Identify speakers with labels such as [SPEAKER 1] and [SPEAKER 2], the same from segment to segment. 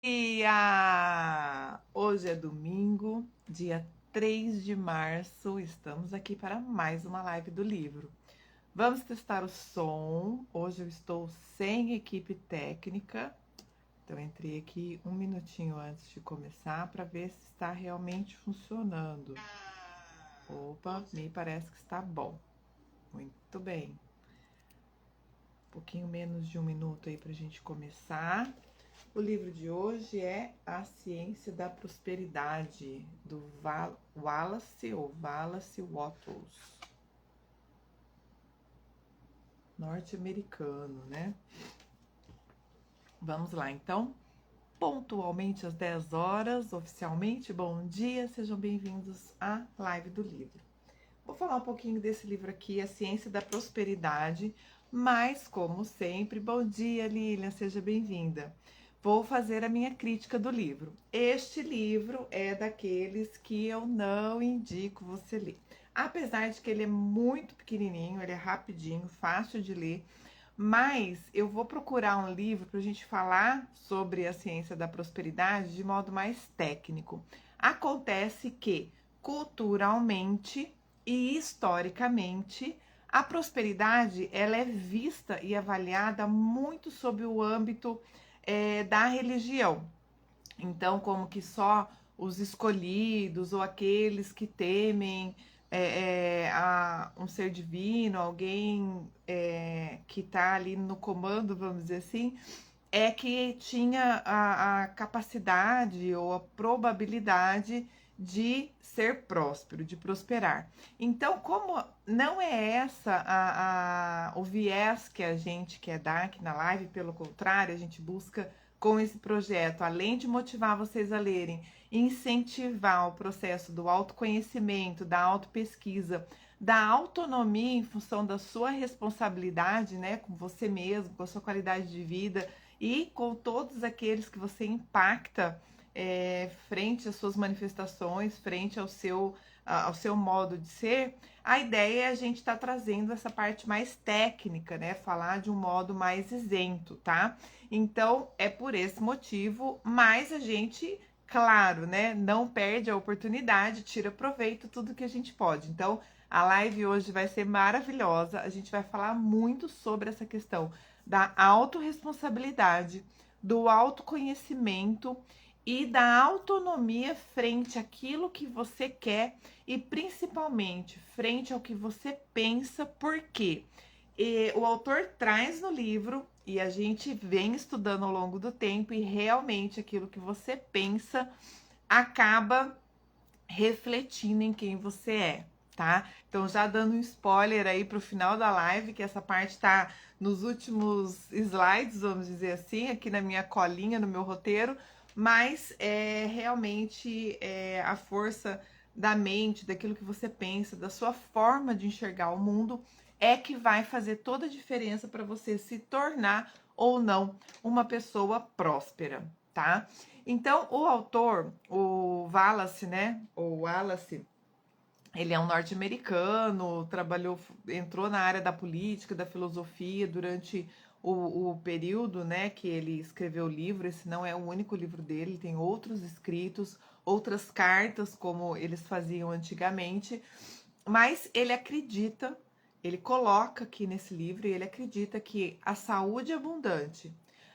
[SPEAKER 1] Dia! Hoje é domingo, dia 3 de março. Estamos aqui para mais uma live do livro. Vamos testar o som. Hoje eu estou sem equipe técnica. Então entrei aqui um minutinho antes de começar para ver se está realmente funcionando. Opa, me parece que está bom. Muito bem. Um pouquinho menos de um minuto aí para a gente começar. O livro de hoje é A Ciência da Prosperidade, do Wallace ou Wallace Wattles, norte-americano, né? Vamos lá, então. Pontualmente às 10 horas, oficialmente, bom dia, sejam bem-vindos à live do livro. Vou falar um pouquinho desse livro aqui, A Ciência da Prosperidade, mas, como sempre, bom dia, Lilian, seja bem-vinda. Vou fazer a minha crítica do livro. Este livro é daqueles que eu não indico você ler. Apesar de que ele é muito pequenininho, ele é rapidinho, fácil de ler, mas eu vou procurar um livro para a gente falar sobre a ciência da prosperidade de modo mais técnico. Acontece que, culturalmente e historicamente, a prosperidade ela é vista e avaliada muito sob o âmbito da religião. Então, como que só os escolhidos ou aqueles que temem a um ser divino, alguém que está ali no comando, vamos dizer assim, é que tinha a capacidade ou a probabilidade de ser próspero, de prosperar. Então, como não é essa o viés que a gente quer dar aqui na live, pelo contrário, a gente busca com esse projeto, além de motivar vocês a lerem, incentivar o processo do autoconhecimento, da autopesquisa, da autonomia em função da sua responsabilidade, né, com você mesmo, com a sua qualidade de vida e com todos aqueles que você impacta frente às suas manifestações, frente ao seu modo de ser. A ideia é a gente estar trazendo essa parte mais técnica, né? Falar de um modo mais isento, tá? Então, é por esse motivo, mas a gente, claro, né, não perde a oportunidade, tira proveito tudo que a gente pode. Então, a live hoje vai ser maravilhosa. A gente vai falar muito sobre essa questão da autorresponsabilidade, do autoconhecimento e da autonomia frente àquilo que você quer e principalmente frente ao que você pensa, porque o autor traz no livro e a gente vem estudando ao longo do tempo e realmente aquilo que você pensa acaba refletindo em quem você é, tá? Então, já dando um spoiler aí pro final da live, que essa parte tá nos últimos slides, vamos dizer assim, aqui na minha colinha, no meu roteiro, mas realmente a força da mente, daquilo que você pensa, da sua forma de enxergar o mundo, é que vai fazer toda a diferença para você se tornar ou não uma pessoa próspera, tá? Então, o autor, o Wallace, né? O Wallace, ele é um norte-americano, trabalhou, entrou na área da política, da filosofia durante o período, né, que ele escreveu o livro. Esse não é o único livro dele, tem outros escritos, outras cartas, como eles faziam antigamente. Mas ele acredita, ele coloca aqui nesse livro, e ele acredita que a saúde abundante,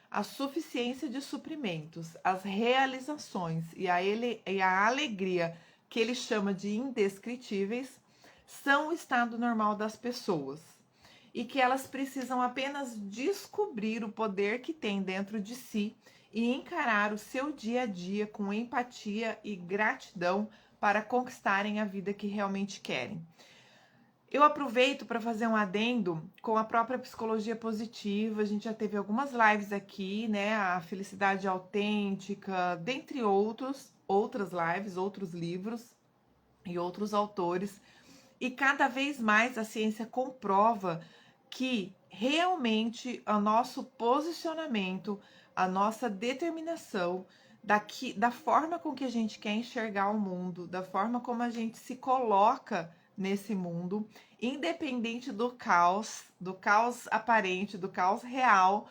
[SPEAKER 1] a suficiência de suprimentos, as realizações e a alegria que ele chama de indescritíveis são o estado normal das pessoas e que elas precisam apenas descobrir o poder que tem dentro de si e encarar o seu dia a dia com empatia e gratidão para conquistarem a vida que realmente querem. Eu aproveito para fazer um adendo com a própria psicologia positiva. A gente já teve algumas lives aqui, né? A felicidade autêntica, dentre outras lives, outros livros e outros autores. E cada vez mais a ciência comprova que realmente o nosso posicionamento, a nossa determinação, da forma com que a gente quer enxergar o mundo, da forma como a gente se coloca nesse mundo, independente do caos aparente, do caos real,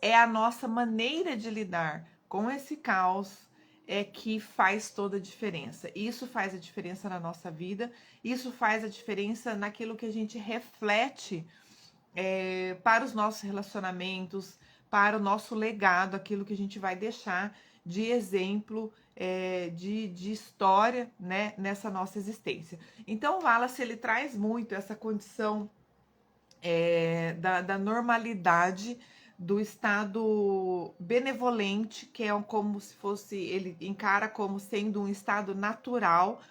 [SPEAKER 1] é a nossa maneira de lidar com esse caos, é que faz toda a diferença. Isso faz a diferença na nossa vida, isso faz a diferença naquilo que a gente reflete para os nossos relacionamentos, para o nosso legado, aquilo que a gente vai deixar de exemplo, de história, né, nessa nossa existência. Então, o Wallace, ele traz muito essa condição da normalidade, do estado benevolente, que é como se fosse, ele encara como sendo um estado natural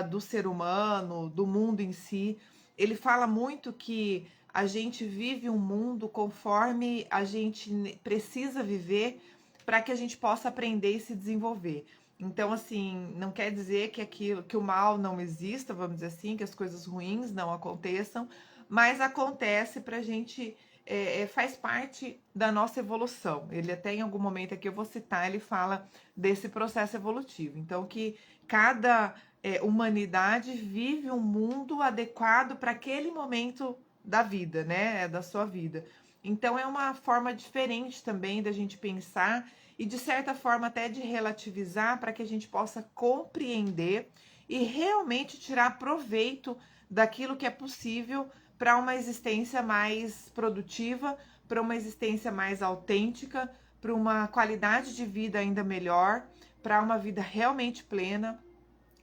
[SPEAKER 1] do ser humano, do mundo em si. Ele fala muito que a gente vive um mundo conforme a gente precisa viver para que a gente possa aprender e se desenvolver. Então, assim, não quer dizer que o mal não exista, vamos dizer assim, que as coisas ruins não aconteçam, mas acontece para a gente, faz parte da nossa evolução. Ele até em algum momento aqui eu vou citar, ele fala desse processo evolutivo. Então, que cada humanidade vive um mundo adequado para aquele momento da vida, né? Da sua vida. Então, é uma forma diferente também da gente pensar e, de certa forma, até de relativizar para que a gente possa compreender e realmente tirar proveito daquilo que é possível para uma existência mais produtiva, para uma existência mais autêntica, para uma qualidade de vida ainda melhor, para uma vida realmente plena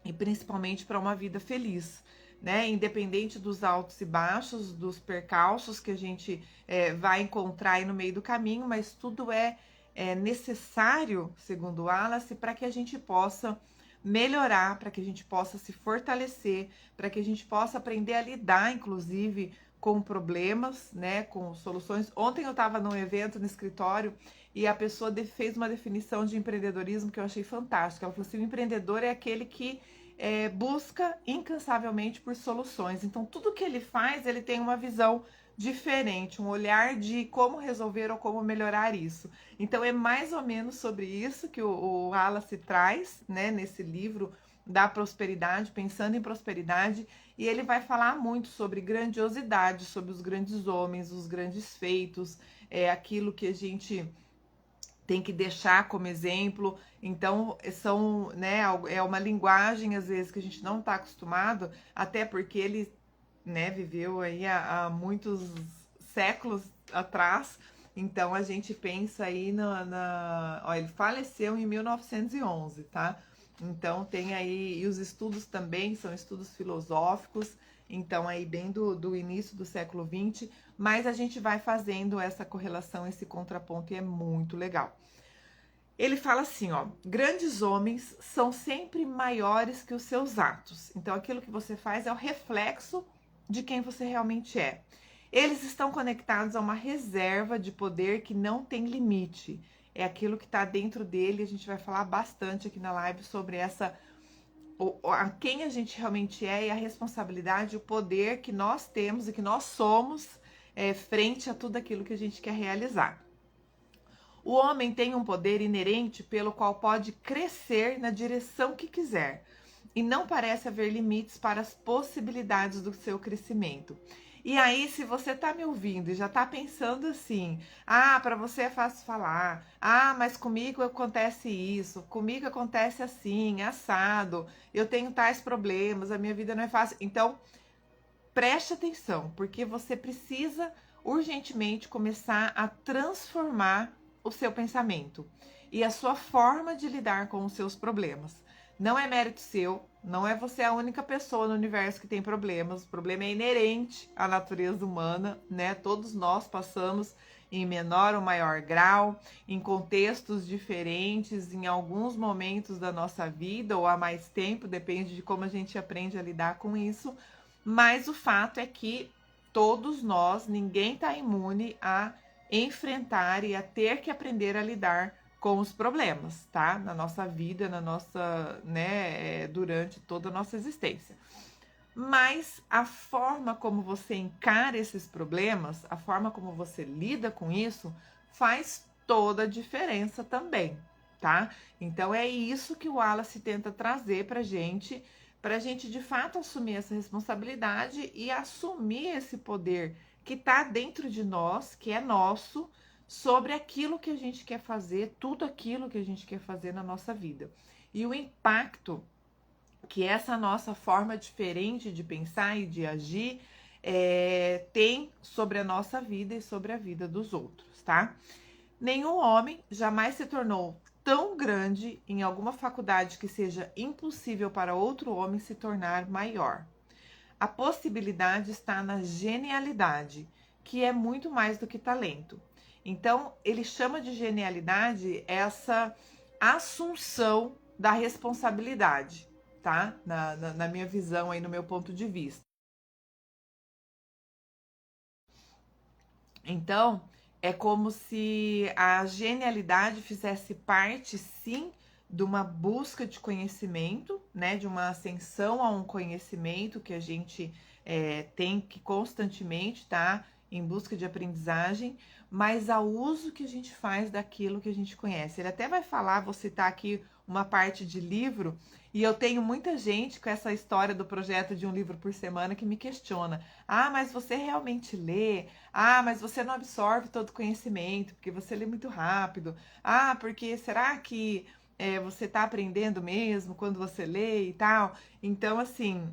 [SPEAKER 1] e principalmente para uma vida feliz, né? Independente dos altos e baixos, dos percalços que a gente vai encontrar aí no meio do caminho, mas tudo é necessário, segundo Wallace, para que a gente possa melhorar, para que a gente possa se fortalecer, para que a gente possa aprender a lidar, inclusive, com problemas, né, com soluções. Ontem eu estava num evento no escritório e a pessoa fez uma definição de empreendedorismo que eu achei fantástica. Ela falou assim: o empreendedor é aquele que busca incansavelmente por soluções. Então, tudo que ele faz, ele tem uma visão diferente, um olhar de como resolver ou como melhorar isso. Então, é mais ou menos sobre isso que o Wallace traz, né, nesse livro da prosperidade, pensando em prosperidade, e ele vai falar muito sobre grandiosidade, sobre os grandes homens, os grandes feitos, aquilo que a gente tem que deixar como exemplo. Então, né, é uma linguagem, às vezes, que a gente não está acostumado, até porque ele, né, viveu aí há muitos séculos atrás. Então, a gente pensa aí ó, ele faleceu em 1911, tá? Então, tem aí, e os estudos também são estudos filosóficos, então aí bem do início do século XX, mas a gente vai fazendo essa correlação, esse contraponto, e é muito legal. Ele fala assim, ó: grandes homens são sempre maiores que os seus atos. Então, aquilo que você faz é o reflexo de quem você realmente é. Eles estão conectados a uma reserva de poder que não tem limite. É aquilo que está dentro dele. A gente vai falar bastante aqui na live sobre a quem a gente realmente é e a responsabilidade, o poder que nós temos e que nós somos frente a tudo aquilo que a gente quer realizar. O homem tem um poder inerente pelo qual pode crescer na direção que quiser, e não parece haver limites para as possibilidades do seu crescimento. E aí, se você tá me ouvindo e já tá pensando assim: ah, para você é fácil falar, ah, mas comigo acontece isso, comigo acontece assim, assado, eu tenho tais problemas, a minha vida não é fácil. Então, preste atenção, porque você precisa urgentemente começar a transformar o seu pensamento e a sua forma de lidar com os seus problemas. Não é mérito seu, não é você a única pessoa no universo que tem problemas. O problema é inerente à natureza humana, né? Todos nós passamos em menor ou maior grau, em contextos diferentes, em alguns momentos da nossa vida ou há mais tempo, depende de como a gente aprende a lidar com isso. Mas o fato é que todos nós, ninguém está imune a enfrentar e a ter que aprender a lidar com os problemas, tá? Na nossa vida, né, durante toda a nossa existência. Mas a forma como você encara esses problemas, a forma como você lida com isso, faz toda a diferença também, tá? Então é isso que o Wallace tenta trazer pra gente de fato assumir essa responsabilidade e assumir esse poder que está dentro de nós, que é nosso, sobre aquilo que a gente quer fazer, tudo aquilo que a gente quer fazer na nossa vida. E o impacto que essa nossa forma diferente de pensar e de agir tem sobre a nossa vida e sobre a vida dos outros, tá? Nenhum homem jamais se tornou tão grande em alguma faculdade que seja impossível para outro homem se tornar maior. A possibilidade está na genialidade, que é muito mais do que talento. Então, ele chama de genialidade essa assunção da responsabilidade, tá? Na minha visão aí, no meu ponto de vista. Então, é como se a genialidade fizesse parte, sim, de uma busca de conhecimento, né? De uma ascensão a um conhecimento que a gente tem que constantemente estar em busca de aprendizagem, mas ao uso que a gente faz daquilo que a gente conhece. Ele até vai falar, vou citar aqui uma parte de livro, e eu tenho muita gente com essa história do projeto de um livro por semana que me questiona: ah, mas você realmente lê? Ah, mas você não absorve todo o conhecimento, porque você lê muito rápido. Ah, porque será que você está aprendendo mesmo quando você lê e tal? Então, assim,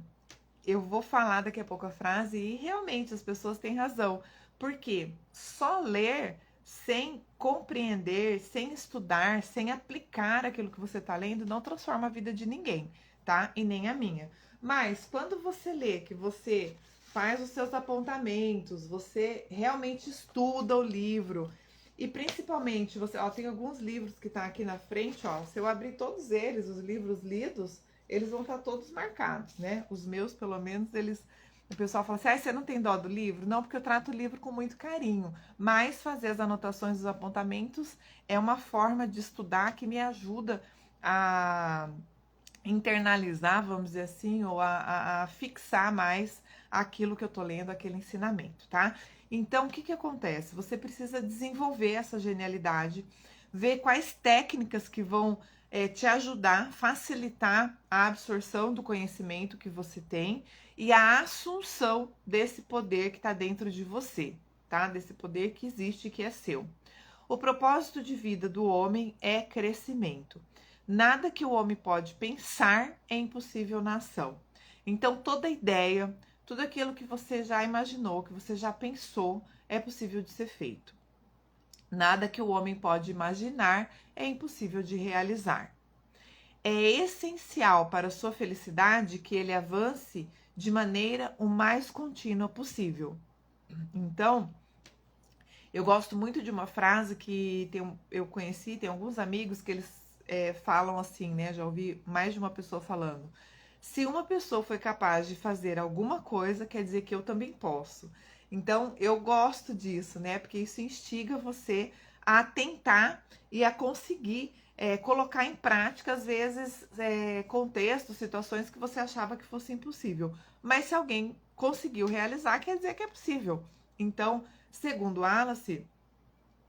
[SPEAKER 1] eu vou falar daqui a pouco a frase e realmente as pessoas têm razão. Porque só ler sem compreender, sem estudar, sem aplicar aquilo que você está lendo, não transforma a vida de ninguém, tá? E nem a minha. Mas quando você lê, que você faz os seus apontamentos, você realmente estuda o livro, e principalmente, você, ó, tem alguns livros que tá aqui na frente, ó. Se eu abrir todos eles, os livros lidos, eles vão estar todos marcados, né? Os meus, pelo menos, eles. O pessoal fala assim: ah, você não tem dó do livro? Não, porque eu trato o livro com muito carinho. Mas fazer as anotações, os apontamentos, é uma forma de estudar que me ajuda a internalizar, vamos dizer assim, ou a fixar mais aquilo que eu tô lendo, aquele ensinamento, tá? Então, o que que acontece? Você precisa desenvolver essa genialidade, ver quais técnicas que vão te ajudar, facilitar a absorção do conhecimento que você tem e a assunção desse poder que está dentro de você, tá? Desse poder que existe e que é seu. O propósito de vida do homem é crescimento. Nada que o homem pode pensar é impossível na ação. Então, toda ideia, tudo aquilo que você já imaginou, que você já pensou, é possível de ser feito. Nada que o homem pode imaginar é impossível de realizar. É essencial para a sua felicidade que ele avance de maneira o mais contínua possível. Então, eu gosto muito de uma frase que eu conheci, tem alguns amigos que eles falam assim, né? Já ouvi mais de uma pessoa falando. Se uma pessoa foi capaz de fazer alguma coisa, quer dizer que eu também posso. Então, eu gosto disso, né? Porque isso instiga você a tentar e a conseguir colocar em prática, às vezes, contextos, situações que você achava que fosse impossível. Mas se alguém conseguiu realizar, quer dizer que é possível. Então, segundo Wallace,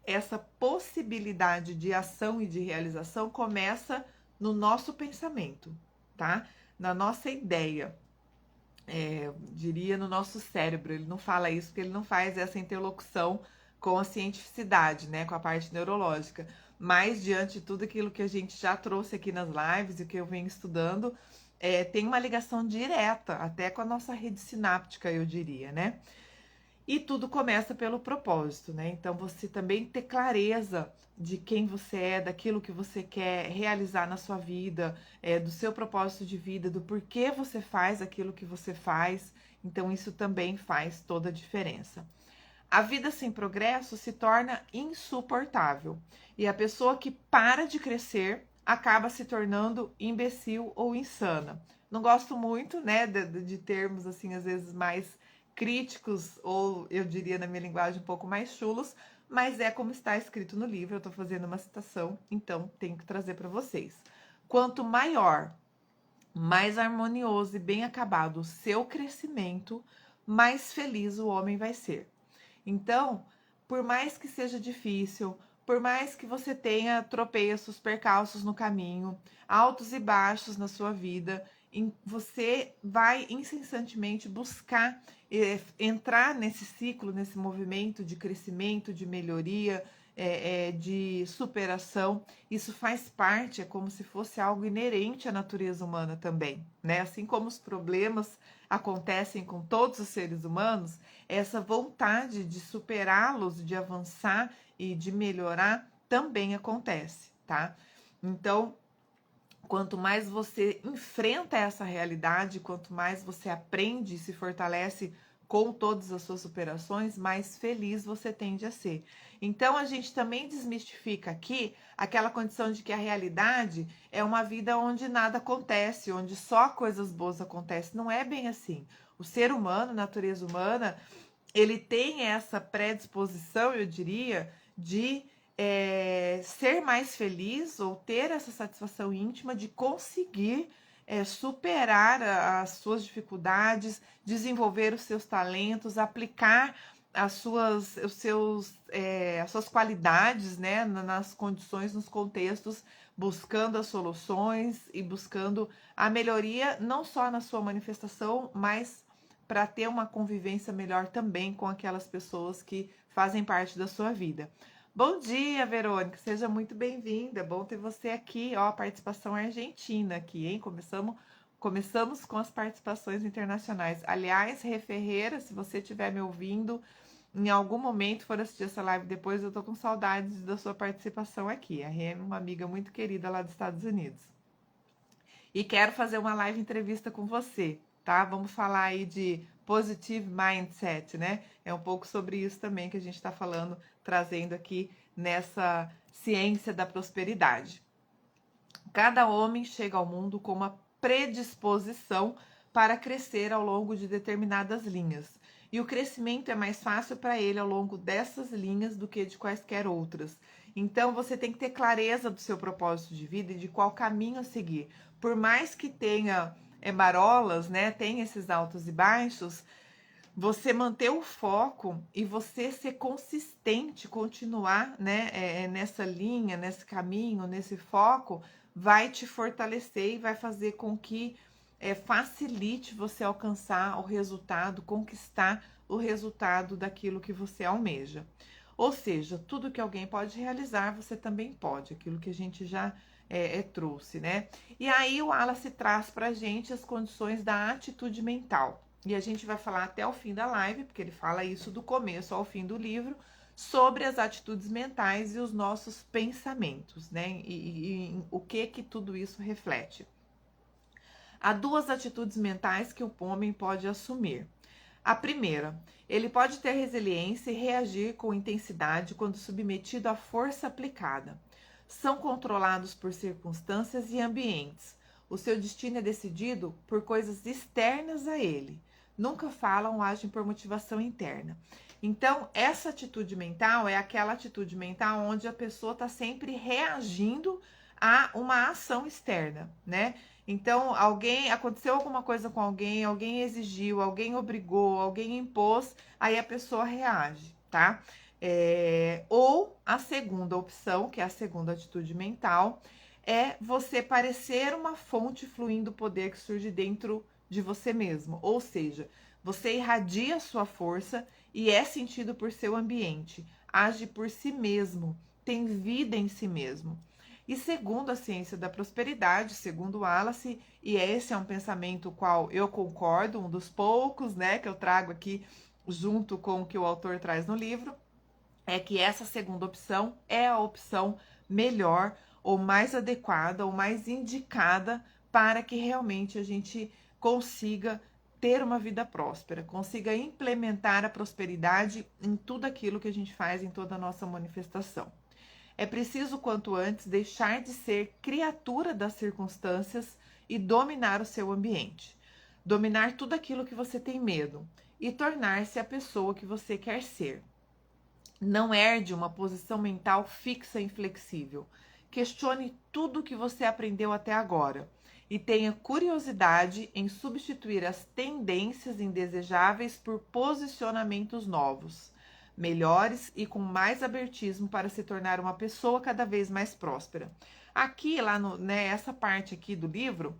[SPEAKER 1] essa possibilidade de ação e de realização começa no nosso pensamento, tá? Na nossa ideia, diria no nosso cérebro. Ele não fala isso porque ele não faz essa interlocução com a cientificidade, né? Com a parte neurológica. Mas, diante de tudo aquilo que a gente já trouxe aqui nas lives e que eu venho estudando, tem uma ligação direta, até com a nossa rede sináptica, eu diria, né? E tudo começa pelo propósito, né? Então você também ter clareza de quem você é, daquilo que você quer realizar na sua vida, do seu propósito de vida, do porquê você faz aquilo que você faz. Então isso também faz toda a diferença. A vida sem progresso se torna insuportável e a pessoa que para de crescer acaba se tornando imbecil ou insana. Não gosto muito, né, de termos assim às vezes mais críticos ou eu diria na minha linguagem um pouco mais chulos, mas é como está escrito no livro. Eu estou fazendo uma citação, então tenho que trazer para vocês. Quanto maior, mais harmonioso e bem acabado o seu crescimento, mais feliz o homem vai ser. Então, por mais que seja difícil, por mais que você tenha tropeços, percalços no caminho, altos e baixos na sua vida, você vai incessantemente buscar entrar nesse ciclo, nesse movimento de crescimento, de melhoria, de superação. Isso faz parte, é como se fosse algo inerente à natureza humana também, né? Assim como os problemas acontecem com todos os seres humanos, essa vontade de superá-los, de avançar e de melhorar também acontece, tá? Então, quanto mais você enfrenta essa realidade, quanto mais você aprende e se fortalece com todas as suas superações, mais feliz você tende a ser. Então a gente também desmistifica aqui aquela condição de que a realidade é uma vida onde nada acontece, onde só coisas boas acontecem. Não é bem assim. O ser humano, a natureza humana, ele tem essa predisposição, eu diria, de ser mais feliz ou ter essa satisfação íntima de conseguir superar as suas dificuldades, desenvolver os seus talentos, aplicar as suas qualidades, né, nas condições, nos contextos, buscando as soluções e buscando a melhoria, não só na sua manifestação, mas para ter uma convivência melhor também com aquelas pessoas que fazem parte da sua vida. Bom dia, Verônica, seja muito bem-vinda. Bom ter você aqui, ó, participação argentina aqui, hein? Começamos com as participações internacionais. Aliás, Rê Ferreira, se você estiver me ouvindo, em algum momento for assistir essa live depois, eu tô com saudades da sua participação aqui. A Rê é uma amiga muito querida lá dos Estados Unidos. E quero fazer uma live entrevista com você, tá? Vamos falar aí de positive mindset, né? É um pouco sobre isso também que a gente está falando, trazendo aqui nessa ciência da prosperidade. Cada homem chega ao mundo com uma predisposição para crescer ao longo de determinadas linhas. E o crescimento é mais fácil para ele ao longo dessas linhas do que de quaisquer outras. Então você tem que ter clareza do seu propósito de vida e de qual caminho a seguir. Por mais que tenha marolas, né, tem esses altos e baixos, você manter o foco e você ser consistente, continuar, né, nessa linha, nesse caminho, nesse foco, vai te fortalecer e vai fazer com que facilite você alcançar o resultado, conquistar o resultado daquilo que você almeja. Ou seja, tudo que alguém pode realizar, você também pode, aquilo que a gente já trouxe, né? E aí o Wallace traz pra gente as condições da atitude mental. E a gente vai falar até o fim da live, porque ele fala isso do começo ao fim do livro, sobre as atitudes mentais e os nossos pensamentos, né? E o que tudo isso reflete. Há duas atitudes mentais que o homem pode assumir. A primeira, ele pode ter resiliência e reagir com intensidade quando submetido à força aplicada. São controlados por circunstâncias e ambientes. O seu destino é decidido por coisas externas a ele. Nunca falam ou agem por motivação interna. Então, essa atitude mental é aquela atitude mental onde a pessoa está sempre reagindo a uma ação externa, né? Então, aconteceu alguma coisa com alguém, alguém exigiu, alguém obrigou, alguém impôs, aí a pessoa reage, tá? Ou a segunda opção, que é a segunda atitude mental, é você parecer uma fonte fluindo poder que surge dentro de você mesmo. Ou seja, você irradia sua força e é sentido por seu ambiente, age por si mesmo, tem vida em si mesmo. E segundo a ciência da prosperidade, segundo Wallace, e esse é um pensamento qual eu concordo, um dos poucos, né, que eu trago aqui junto com o que o autor traz no livro, é que essa segunda opção é a opção melhor ou mais adequada ou mais indicada para que realmente a gente consiga ter uma vida próspera, consiga implementar a prosperidade em tudo aquilo que a gente faz, em toda a nossa manifestação. É preciso, quanto antes, deixar de ser criatura das circunstâncias e dominar o seu ambiente. Dominar tudo aquilo que você tem medo e tornar-se a pessoa que você quer ser. Não herde uma posição mental fixa e inflexível. Questione tudo o que você aprendeu até agora e tenha curiosidade em substituir as tendências indesejáveis por posicionamentos novos, melhores e com mais abertismo para se tornar uma pessoa cada vez mais próspera. Aqui, essa parte aqui do livro,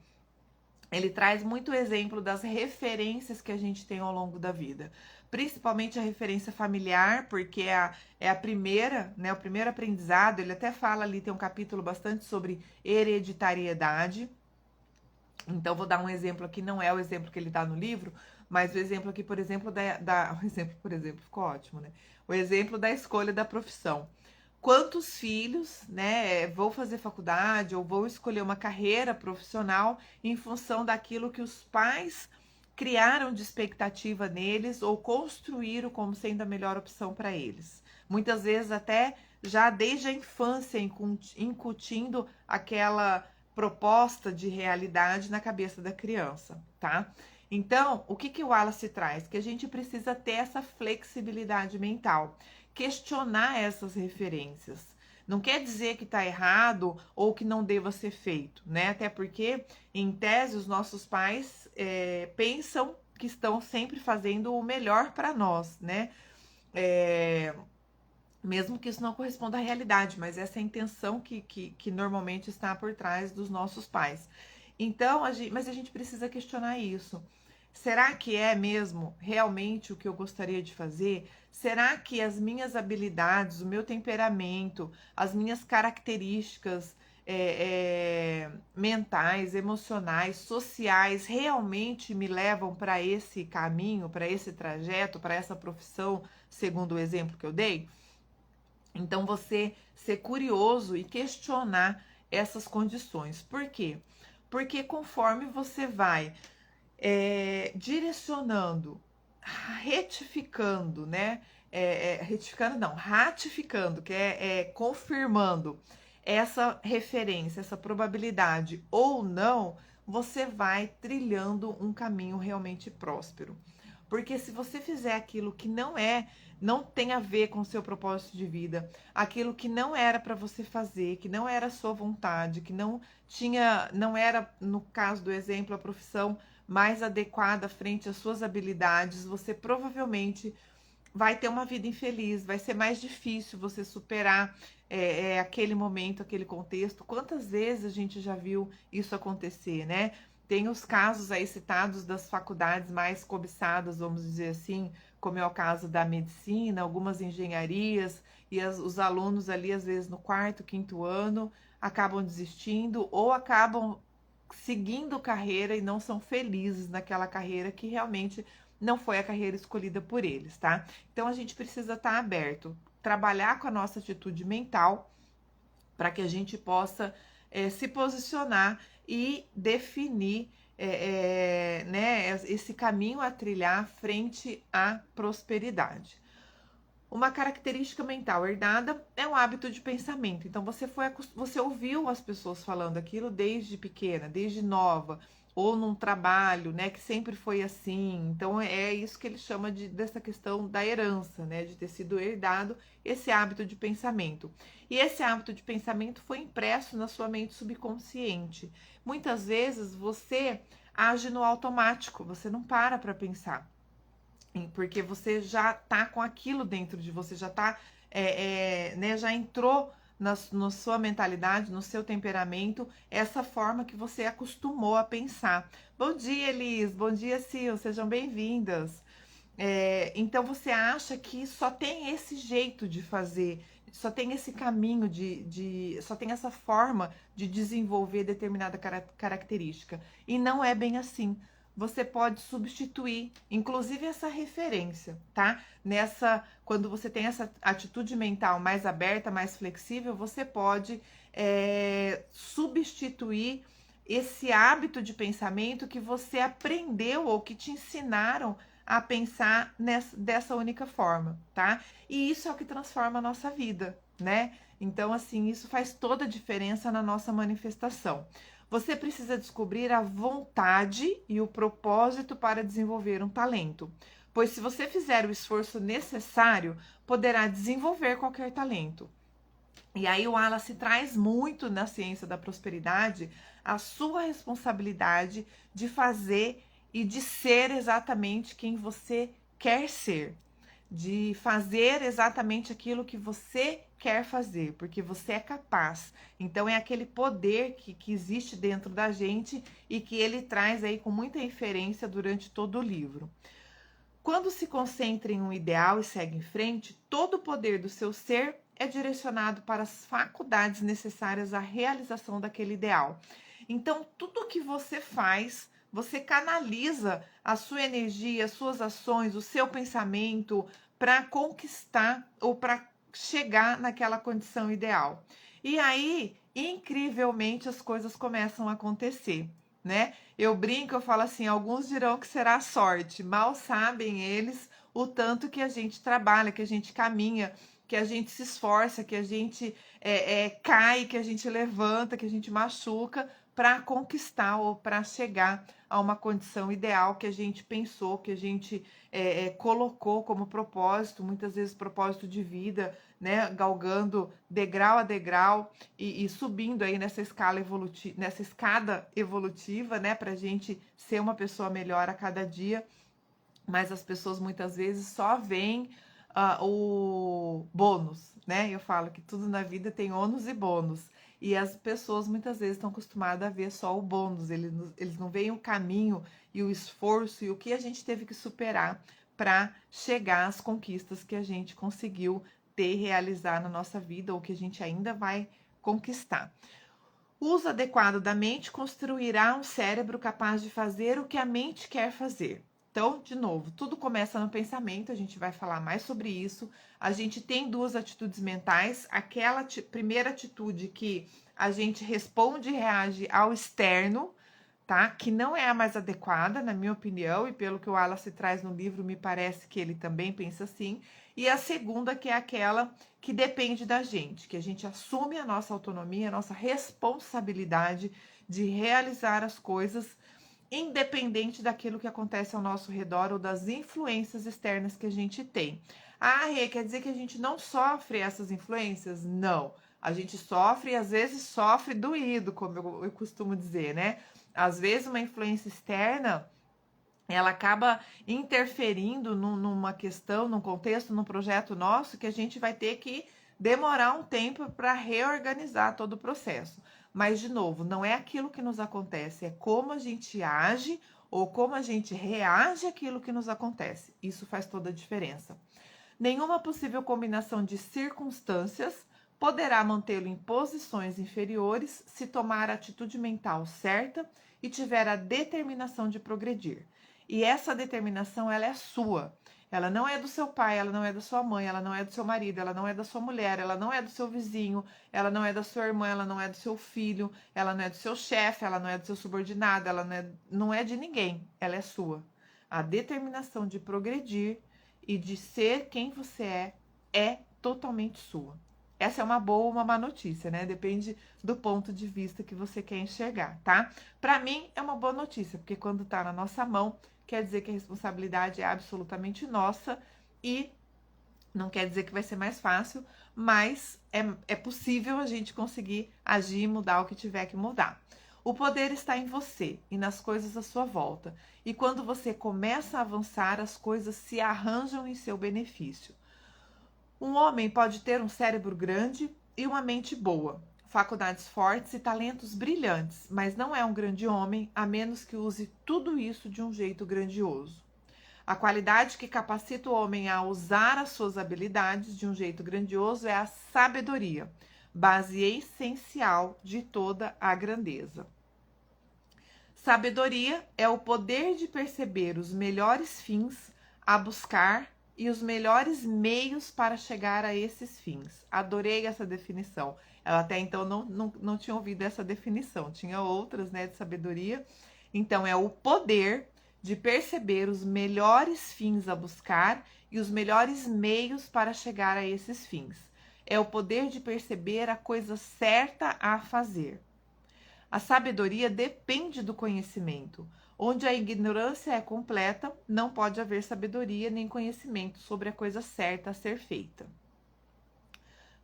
[SPEAKER 1] ele traz muito exemplo das referências que a gente tem ao longo da vida. principalmente a referência familiar, porque é a primeira, né, o primeiro aprendizado. Ele até fala ali, tem um capítulo bastante sobre hereditariedade. Então, vou dar um exemplo aqui, não é o exemplo que ele dá no livro, mas o exemplo aqui, por exemplo, o exemplo, por exemplo, ficou ótimo, né? O exemplo da escolha da profissão. Quantos filhos, né, vão fazer faculdade ou vão escolher uma carreira profissional em função daquilo que os pais criaram de expectativa neles ou construíram como sendo a melhor opção para eles. Muitas vezes até já desde a infância incutindo aquela proposta de realidade na cabeça da criança, tá? Então, o que o Wallace traz? Que a gente precisa ter essa flexibilidade mental, questionar essas referências. Não quer dizer que está errado ou que não deva ser feito, né? Até porque, em tese, os nossos pais pensam que estão sempre fazendo o melhor para nós, né? Mesmo que isso não corresponda à realidade, mas essa é a intenção que normalmente está por trás dos nossos pais. Então, mas a gente precisa questionar isso. Será que é mesmo realmente o que eu gostaria de fazer? Será que as minhas habilidades, o meu temperamento, as minhas características mentais, emocionais, sociais realmente me levam para esse caminho, para esse trajeto, para essa profissão, segundo o exemplo que eu dei? Então, você ser curioso e questionar essas condições. Por quê? Porque conforme você vai direcionando, retificando, né? Retificando não, ratificando, que confirmando essa referência, essa probabilidade ou não, você vai trilhando um caminho realmente próspero. Porque se você fizer aquilo que não tem a ver com o seu propósito de vida, aquilo que não era para você fazer, que não era a sua vontade, que não era, no caso do exemplo, a profissão mais adequada frente às suas habilidades, você provavelmente vai ter uma vida infeliz, vai ser mais difícil você superar aquele momento, aquele contexto. Quantas vezes a gente já viu isso acontecer, né? Tem os casos aí citados das faculdades mais cobiçadas, vamos dizer assim, como é o caso da medicina, algumas engenharias, e os alunos ali, às vezes, no quarto, quinto ano, acabam desistindo ou acabam seguindo carreira e não são felizes naquela carreira que realmente não foi a carreira escolhida por eles, tá? Então a gente precisa estar aberto, trabalhar com a nossa atitude mental para que a gente possa se posicionar e definir né, esse caminho a trilhar frente à prosperidade. Uma característica mental herdada é um hábito de pensamento. Então você ouviu as pessoas falando aquilo desde pequena, desde nova, ou num trabalho, né, que sempre foi assim. Então é isso que ele chama dessa questão da herança, né, de ter sido herdado esse hábito de pensamento. E esse hábito de pensamento foi impresso na sua mente subconsciente. Muitas vezes você age no automático, você não para pensar. Porque você já tá com aquilo dentro de você, já tá, né, já entrou na sua mentalidade, no seu temperamento, essa forma que você acostumou a pensar. Bom dia, Elis. Bom dia, Sil. Sejam bem-vindas. Então você acha que só tem esse jeito de fazer, só tem esse caminho só tem essa forma de desenvolver determinada característica. E não é bem assim. Você pode substituir, inclusive essa referência, tá? Quando você tem essa atitude mental mais aberta, mais flexível, você pode substituir esse hábito de pensamento que você aprendeu ou que te ensinaram a pensar dessa única forma, tá? E isso é o que transforma a nossa vida, né? Então, assim, isso faz toda a diferença na nossa manifestação. Você precisa descobrir a vontade e o propósito para desenvolver um talento, pois se você fizer o esforço necessário, poderá desenvolver qualquer talento. E aí o Wallace traz muito na ciência da prosperidade a sua responsabilidade de fazer e de ser exatamente quem você quer ser, de fazer exatamente aquilo que você quer fazer, porque você é capaz. Então é aquele poder que existe dentro da gente e que ele traz aí com muita inferência durante todo o livro. Quando se concentra em um ideal e segue em frente, todo o poder do seu ser é direcionado para as faculdades necessárias à realização daquele ideal. Então, tudo que você faz, você canaliza a sua energia, as suas ações, o seu pensamento para conquistar ou para chegar naquela condição ideal. E aí, incrivelmente, as coisas começam a acontecer, né? Eu brinco, eu falo assim, alguns dirão que será sorte, mal sabem eles o tanto que a gente trabalha, que a gente caminha, que a gente se esforça, que a gente cai, que a gente levanta, que a gente machuca para conquistar ou para chegar a uma condição ideal que a gente pensou, que a gente colocou como propósito, muitas vezes propósito de vida, né? Galgando degrau a degrau e subindo aí nessa escala evolutiva, nessa escada evolutiva, né? Para a gente ser uma pessoa melhor a cada dia. Mas as pessoas muitas vezes só veem o bônus, né? Eu falo que tudo na vida tem ônus e bônus. E as pessoas muitas vezes estão acostumadas a ver só o bônus, eles não veem o caminho e o esforço e o que a gente teve que superar para chegar às conquistas que a gente conseguiu ter e realizar na nossa vida ou que a gente ainda vai conquistar. O uso adequado da mente construirá um cérebro capaz de fazer o que a mente quer fazer. Então, de novo, tudo começa no pensamento, a gente vai falar mais sobre isso. A gente tem duas atitudes mentais, aquela primeira atitude que a gente responde e reage ao externo, tá? Que não é a mais adequada, na minha opinião, e pelo que o Wallace traz no livro, me parece que ele também pensa assim. E a segunda, que é aquela que depende da gente, que a gente assume a nossa autonomia, a nossa responsabilidade de realizar as coisas independente daquilo que acontece ao nosso redor ou das influências externas que a gente tem. Ah, Rê, quer dizer que a gente não sofre essas influências? Não. A gente sofre e às vezes sofre doído, como eu costumo dizer, né? Às vezes uma influência externa ela acaba interferindo numa questão, num contexto, num projeto nosso, que a gente vai ter que demorar um tempo para reorganizar todo o processo. Mas, de novo, não é aquilo que nos acontece, é como a gente age ou como a gente reage àquilo que nos acontece. Isso faz toda a diferença. Nenhuma possível combinação de circunstâncias poderá mantê-lo em posições inferiores se tomar a atitude mental certa e tiver a determinação de progredir. E essa determinação, ela é sua. Ela não é do seu pai, ela não é da sua mãe, ela não é do seu marido, ela não é da sua mulher, ela não é do seu vizinho, ela não é da sua irmã, ela não é do seu filho, ela não é do seu chefe, ela não é do seu subordinado, ela não é de ninguém, ela é sua. A determinação de progredir e de ser quem você é totalmente sua. Essa é uma boa ou uma má notícia, né? Depende do ponto de vista que você quer enxergar, tá? Para mim é uma boa notícia, porque quando tá na nossa mão, quer dizer que a responsabilidade é absolutamente nossa e não quer dizer que vai ser mais fácil, mas é possível a gente conseguir agir e mudar o que tiver que mudar. O poder está em você e nas coisas à sua volta. E quando você começa a avançar, as coisas se arranjam em seu benefício. Um homem pode ter um cérebro grande e uma mente boa, faculdades fortes e talentos brilhantes, mas não é um grande homem a menos que use tudo isso de um jeito grandioso. A qualidade que capacita o homem a usar as suas habilidades de um jeito grandioso é a sabedoria, base essencial de toda a grandeza. Sabedoria é o poder de perceber os melhores fins a buscar e os melhores meios para chegar a esses fins. Adorei essa definição. Ela até então não tinha ouvido essa definição, tinha outras, né, de sabedoria. Então, é o poder de perceber os melhores fins a buscar e os melhores meios para chegar a esses fins. É o poder de perceber a coisa certa a fazer. A sabedoria depende do conhecimento. Onde a ignorância é completa, não pode haver sabedoria nem conhecimento sobre a coisa certa a ser feita.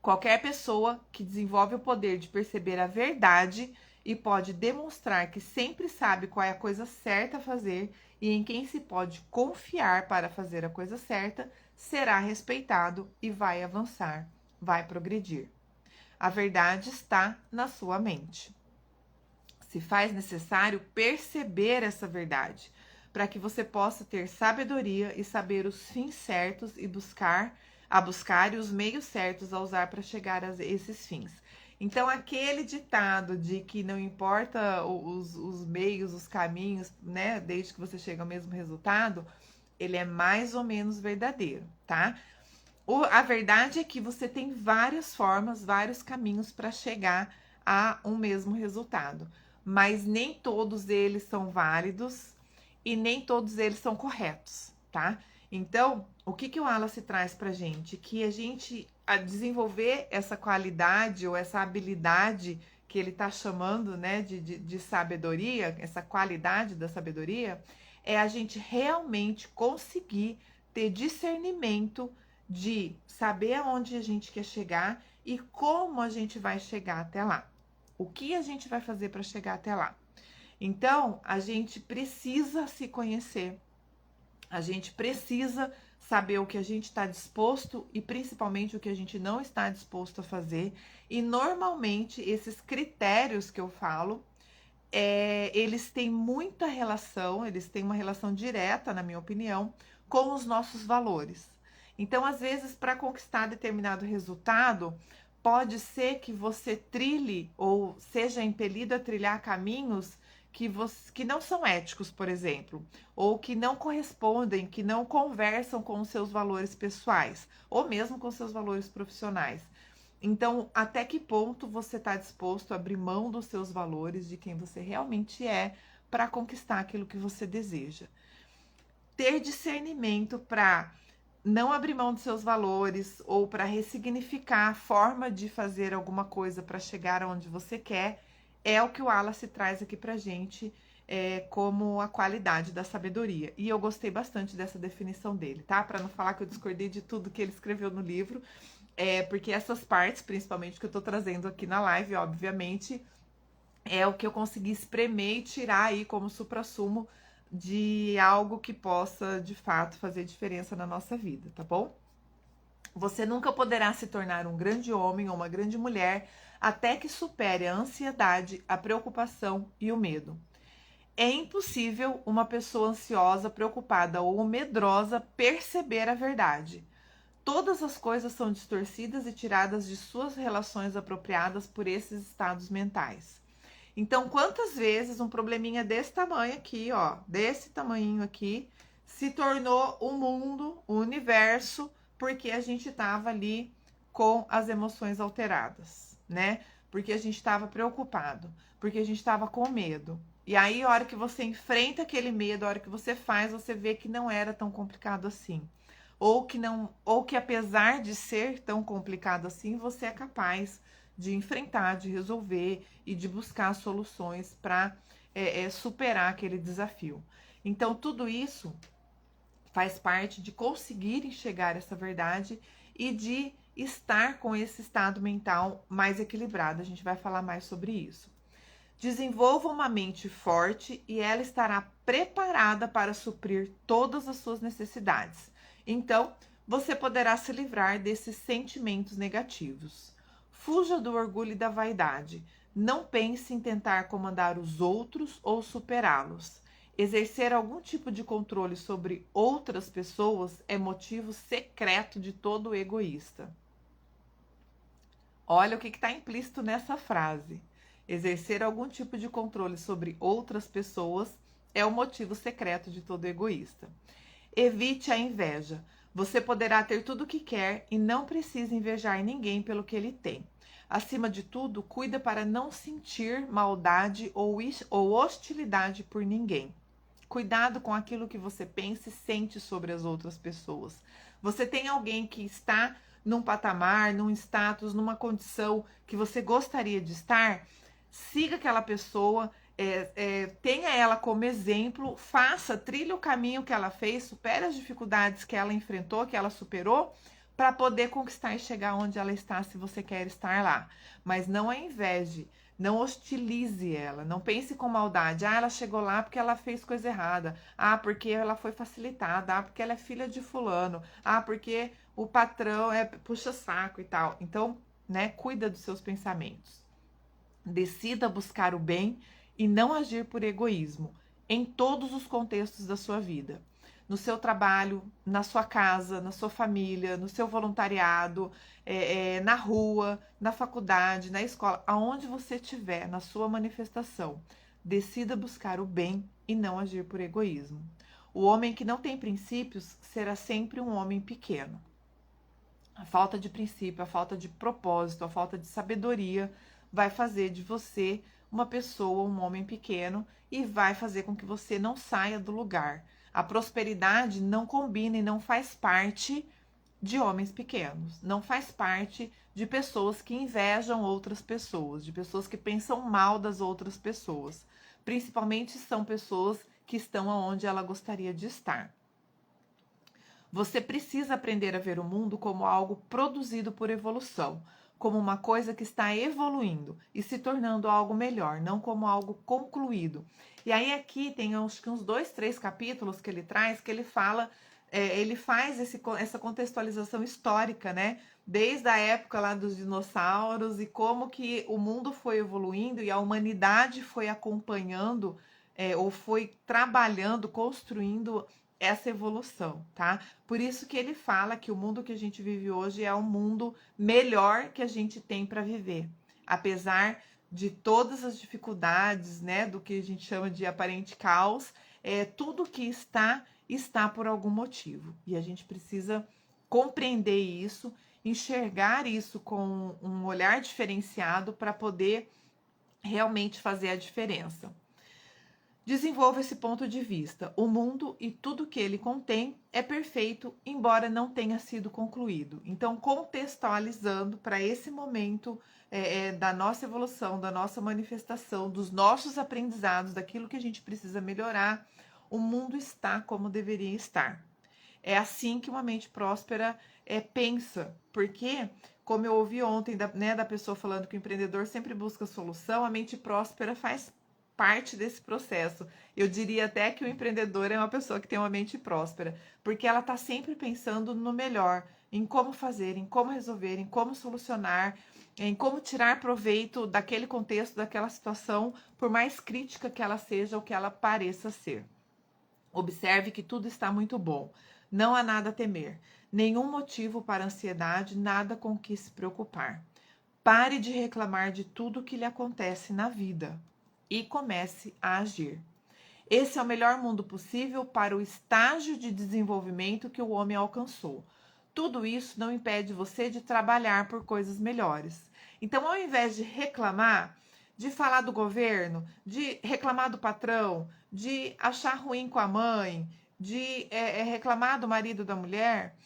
[SPEAKER 1] Qualquer pessoa que desenvolve o poder de perceber a verdade e pode demonstrar que sempre sabe qual é a coisa certa a fazer e em quem se pode confiar para fazer a coisa certa, será respeitado e vai avançar, vai progredir. A verdade está na sua mente. Se faz necessário perceber essa verdade, para que você possa ter sabedoria e saber os fins certos e buscar e os meios certos a usar para chegar a esses fins. Então, aquele ditado de que não importa os meios, os caminhos, né, desde que você chega ao mesmo resultado, ele é mais ou menos verdadeiro, tá? A verdade é que você tem várias formas, vários caminhos para chegar a um mesmo resultado, mas nem todos eles são válidos e nem todos eles são corretos, tá? Então, o que o Wallace traz pra gente? Que a gente a desenvolver essa qualidade ou essa habilidade que ele tá chamando, né, de sabedoria, essa qualidade da sabedoria, é a gente realmente conseguir ter discernimento de saber aonde a gente quer chegar e como a gente vai chegar até lá. O que a gente vai fazer para chegar até lá? Então, a gente precisa se conhecer, a gente precisa saber o que a gente está disposto e principalmente o que a gente não está disposto a fazer. E normalmente esses critérios que eu falo, eles têm muita relação, eles têm uma relação direta, na minha opinião, com os nossos valores. Então, às vezes, para conquistar determinado resultado, pode ser que você trilhe ou seja impelido a trilhar caminhos que não são éticos, por exemplo, ou que não correspondem, que não conversam com os seus valores pessoais, ou mesmo com os seus valores profissionais. Então, até que ponto você está disposto a abrir mão dos seus valores, de quem você realmente é, para conquistar aquilo que você deseja? Ter discernimento para não abrir mão dos seus valores ou para ressignificar a forma de fazer alguma coisa para chegar aonde você quer, é o que o Wallace traz aqui pra gente como a qualidade da sabedoria. E eu gostei bastante dessa definição dele, tá? Para não falar que eu discordei de tudo que ele escreveu no livro, porque essas partes, principalmente que eu tô trazendo aqui na live, obviamente, é o que eu consegui espremer e tirar aí como suprassumo de algo que possa, de fato, fazer diferença na nossa vida, tá bom? Você nunca poderá se tornar um grande homem ou uma grande mulher até que supere a ansiedade, a preocupação e o medo. É impossível uma pessoa ansiosa, preocupada ou medrosa perceber a verdade. Todas as coisas são distorcidas e tiradas de suas relações apropriadas por esses estados mentais. Então, quantas vezes um probleminha desse tamanho aqui, ó, desse tamanhinho aqui, se tornou o mundo, o universo, porque a gente estava ali com as emoções alteradas, né? Porque a gente estava preocupado, porque a gente estava com medo. E aí, a hora que você enfrenta aquele medo, a hora que você faz, você vê que não era tão complicado assim. Ou que apesar de ser tão complicado assim, você é capaz de enfrentar, de resolver e de buscar soluções para superar aquele desafio. Então, tudo isso faz parte de conseguir enxergar essa verdade e de estar com esse estado mental mais equilibrado. A gente vai falar mais sobre isso. Desenvolva uma mente forte e ela estará preparada para suprir todas as suas necessidades. Então, você poderá se livrar desses sentimentos negativos. Fuja do orgulho e da vaidade. Não pense em tentar comandar os outros ou superá-los. Exercer algum tipo de controle sobre outras pessoas é motivo secreto de todo egoísta. Olha o que está implícito nessa frase. Exercer algum tipo de controle sobre outras pessoas é o motivo secreto de todo egoísta. Evite a inveja. Você poderá ter tudo o que quer e não precisa invejar ninguém pelo que ele tem. Acima de tudo, cuida para não sentir maldade ou hostilidade por ninguém. Cuidado com aquilo que você pensa e sente sobre as outras pessoas. Você tem alguém que está num patamar, num status, numa condição que você gostaria de estar? Siga aquela pessoa, tenha ela como exemplo, trilhe o caminho que ela fez, supere as dificuldades que ela enfrentou, que ela superou, para poder conquistar e chegar onde ela está, se você quer estar lá. Mas não a inveje, não hostilize ela, não pense com maldade. Ah, ela chegou lá porque ela fez coisa errada. Ah, porque ela foi facilitada. Ah, porque ela é filha de fulano. Ah, porque o patrão puxa saco e tal. Então, né, cuida dos seus pensamentos. Decida buscar o bem e não agir por egoísmo. em todos os contextos da sua vida. No seu trabalho, na sua casa, na sua família, no seu voluntariado, na rua, na faculdade, na escola, aonde você estiver, na sua manifestação, decida buscar o bem e não agir por egoísmo. O homem que não tem princípios será sempre um homem pequeno. A falta de princípio, a falta de propósito, a falta de sabedoria vai fazer de você uma pessoa, um homem pequeno, e vai fazer com que você não saia do lugar. A prosperidade não combina e não faz parte de homens pequenos, não faz parte de pessoas que invejam outras pessoas, de pessoas que pensam mal das outras pessoas. Principalmente são pessoas que estão onde ela gostaria de estar. Você precisa aprender a ver o mundo como algo produzido por evolução, como uma coisa que está evoluindo e se tornando algo melhor, não como algo concluído. E aí aqui tem acho que uns 2, 3 capítulos que ele traz, que ele fala, ele faz essa contextualização histórica, né? Desde a época lá dos dinossauros e como que o mundo foi evoluindo e a humanidade foi acompanhando, ou foi trabalhando, construindo essa evolução, tá? Por isso que ele fala que o mundo que a gente vive hoje é o mundo melhor que a gente tem para viver, apesar de todas as dificuldades, né, do que a gente chama de aparente caos, tudo que está por algum motivo e a gente precisa compreender isso, enxergar isso com um olhar diferenciado para poder realmente fazer a diferença. Desenvolva esse ponto de vista. O mundo e tudo que ele contém é perfeito, embora não tenha sido concluído. Então, contextualizando para esse momento da nossa evolução, da nossa manifestação, dos nossos aprendizados, daquilo que a gente precisa melhorar, o mundo está como deveria estar. É assim que uma mente próspera pensa, porque, como eu ouvi ontem da pessoa falando que o empreendedor sempre busca solução, a mente próspera faz parte desse processo. Eu diria até que o empreendedor é uma pessoa que tem uma mente próspera, porque ela está sempre pensando no melhor, em como fazer, em como resolver, em como solucionar, em como tirar proveito daquele contexto, daquela situação, por mais crítica que ela seja ou que ela pareça ser. Observe que tudo está muito bom. Não há nada a temer, nenhum motivo para ansiedade, nada com que se preocupar. Pare de reclamar de tudo que lhe acontece na vida e comece a agir. Esse é o melhor mundo possível para o estágio de desenvolvimento que o homem alcançou. Tudo isso não impede você de trabalhar por coisas melhores. Então, ao invés de reclamar, de falar do governo, de reclamar do patrão, de achar ruim com a mãe, de reclamar do marido da mulher,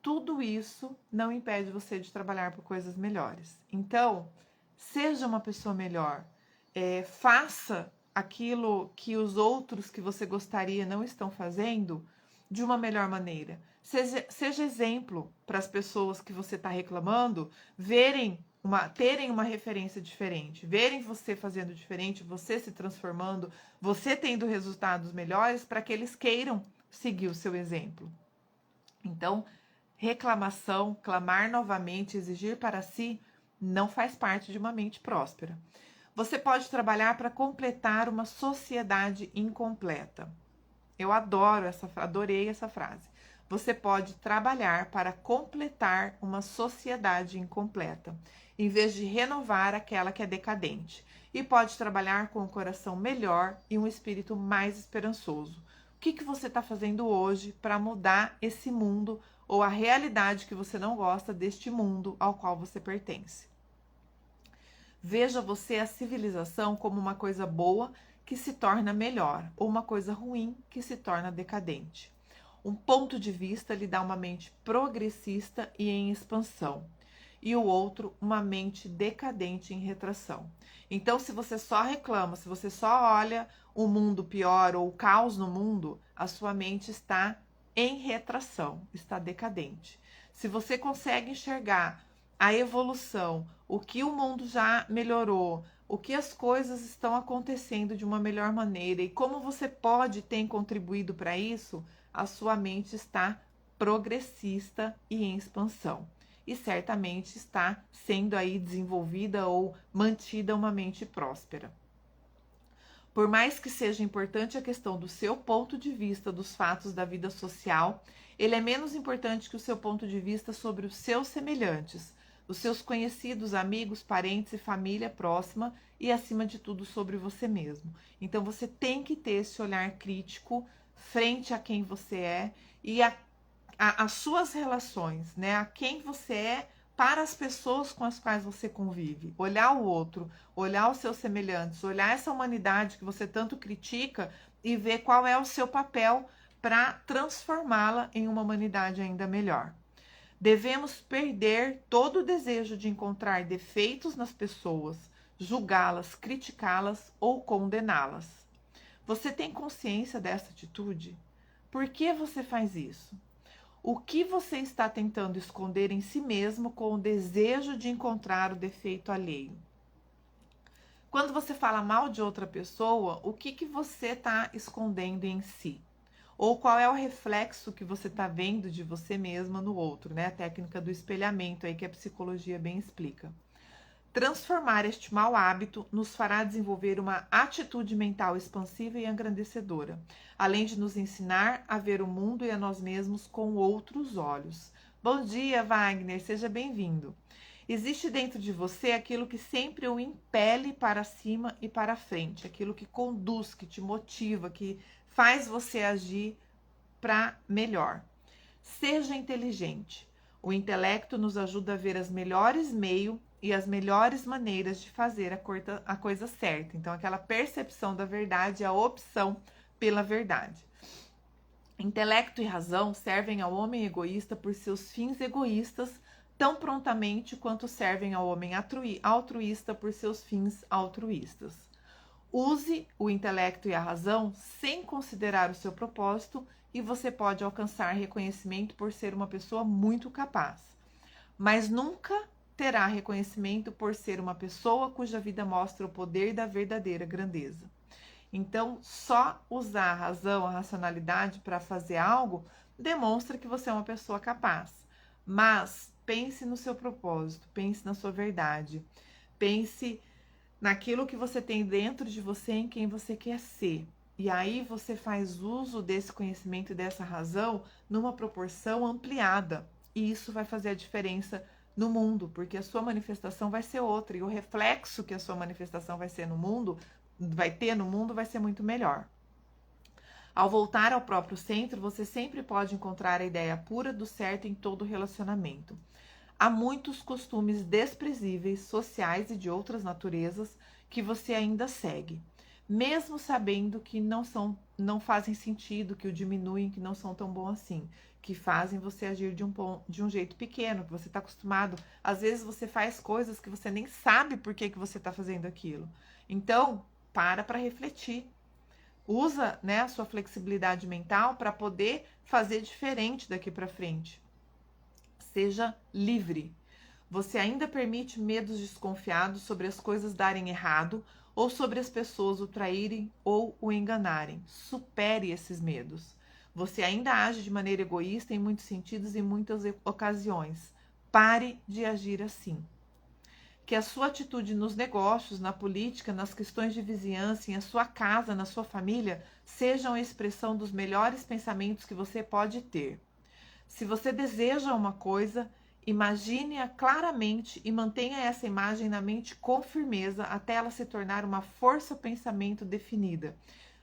[SPEAKER 1] tudo isso não impede você de trabalhar por coisas melhores. Então, seja uma pessoa melhor. Faça aquilo que os outros que você gostaria não estão fazendo de uma melhor maneira. Seja exemplo para as pessoas que você está reclamando terem uma referência diferente, verem você fazendo diferente, você se transformando, você tendo resultados melhores para que eles queiram seguir o seu exemplo. Então, reclamação, clamar novamente, exigir para si, não faz parte de uma mente próspera. Você pode trabalhar para completar uma sociedade incompleta. Eu adorei essa frase. Você pode trabalhar para completar uma sociedade incompleta, em vez de renovar aquela que é decadente. E pode trabalhar com um coração melhor e um espírito mais esperançoso. O que você está fazendo hoje para mudar esse mundo ou a realidade que você não gosta deste mundo ao qual você pertence? Veja você a civilização como uma coisa boa que se torna melhor, ou uma coisa ruim que se torna decadente. Um ponto de vista lhe dá uma mente progressista e em expansão, e o outro uma mente decadente em retração. Então, se você só reclama, se você só olha o mundo pior ou o caos no mundo, a sua mente está em retração, está decadente. Se você consegue enxergar a evolução, o que o mundo já melhorou, o que as coisas estão acontecendo de uma melhor maneira e como você pode ter contribuído para isso, a sua mente está progressista e em expansão. E certamente está sendo aí desenvolvida ou mantida uma mente próspera. Por mais que seja importante a questão do seu ponto de vista dos fatos da vida social, ele é menos importante que o seu ponto de vista sobre os seus semelhantes, os seus conhecidos, amigos, parentes e família próxima e, acima de tudo, sobre você mesmo. Então, você tem que ter esse olhar crítico frente a quem você é e as suas relações, né? A quem você é para as pessoas com as quais você convive. Olhar o outro, olhar os seus semelhantes, olhar essa humanidade que você tanto critica e ver qual é o seu papel para transformá-la em uma humanidade ainda melhor. Devemos perder todo o desejo de encontrar defeitos nas pessoas, julgá-las, criticá-las ou condená-las. Você tem consciência dessa atitude? Por que você faz isso? O que você está tentando esconder em si mesmo com o desejo de encontrar o defeito alheio? Quando você fala mal de outra pessoa, o que você está escondendo em si? Ou qual é o reflexo que você está vendo de você mesma no outro, né? A técnica do espelhamento aí que a psicologia bem explica. Transformar este mau hábito nos fará desenvolver uma atitude mental expansiva e engrandecedora, além de nos ensinar a ver o mundo e a nós mesmos com outros olhos. Bom dia, Wagner, seja bem-vindo. Existe dentro de você aquilo que sempre o impele para cima e para frente, aquilo que conduz, que te motiva, que faz você agir para melhor. Seja inteligente. O intelecto nos ajuda a ver as melhores meios e as melhores maneiras de fazer a coisa certa. Então, aquela percepção da verdade, a opção pela verdade. Intelecto e razão servem ao homem egoísta por seus fins egoístas tão prontamente quanto servem ao homem altruísta por seus fins altruístas. Use o intelecto e a razão sem considerar o seu propósito e você pode alcançar reconhecimento por ser uma pessoa muito capaz. Mas nunca terá reconhecimento por ser uma pessoa cuja vida mostra o poder da verdadeira grandeza. Então, só usar a razão, a racionalidade para fazer algo demonstra que você é uma pessoa capaz. Mas pense no seu propósito, pense na sua verdade, pense naquilo que você tem dentro de você, em quem você quer ser. E aí você faz uso desse conhecimento e dessa razão numa proporção ampliada. E isso vai fazer a diferença no mundo, porque a sua manifestação vai ser outra. E o reflexo que a sua manifestação vai ter no mundo vai ser muito melhor. Ao voltar ao próprio centro, você sempre pode encontrar a ideia pura do certo em todo relacionamento. Há muitos costumes desprezíveis, sociais e de outras naturezas que você ainda segue, mesmo sabendo que não fazem sentido, que o diminuem, que não são tão bons assim, que fazem você agir de um jeito pequeno, que você está acostumado. Às vezes você faz coisas que você nem sabe por que você está fazendo aquilo. Então, para refletir. Usa, né, a sua flexibilidade mental para poder fazer diferente daqui para frente. Seja livre. Você ainda permite medos desconfiados sobre as coisas darem errado ou sobre as pessoas o traírem ou o enganarem. Supere esses medos. Você ainda age de maneira egoísta em muitos sentidos e em muitas ocasiões. Pare de agir assim. Que a sua atitude nos negócios, na política, nas questões de vizinhança, em sua casa, na sua família, sejam a expressão dos melhores pensamentos que você pode ter. Se você deseja uma coisa, imagine-a claramente e mantenha essa imagem na mente com firmeza até ela se tornar uma força-pensamento definida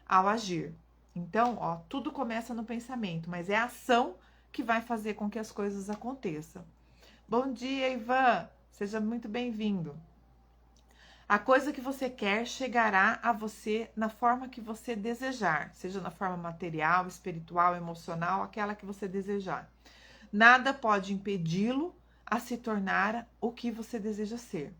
[SPEAKER 1] ao agir. Então, tudo começa no pensamento, mas é a ação que vai fazer com que as coisas aconteçam. Bom dia, Ivan! Seja muito bem-vindo. A coisa que você quer chegará a você na forma que você desejar, seja na forma material, espiritual, emocional, aquela que você desejar. Nada pode impedi-lo a se tornar o que você deseja ser.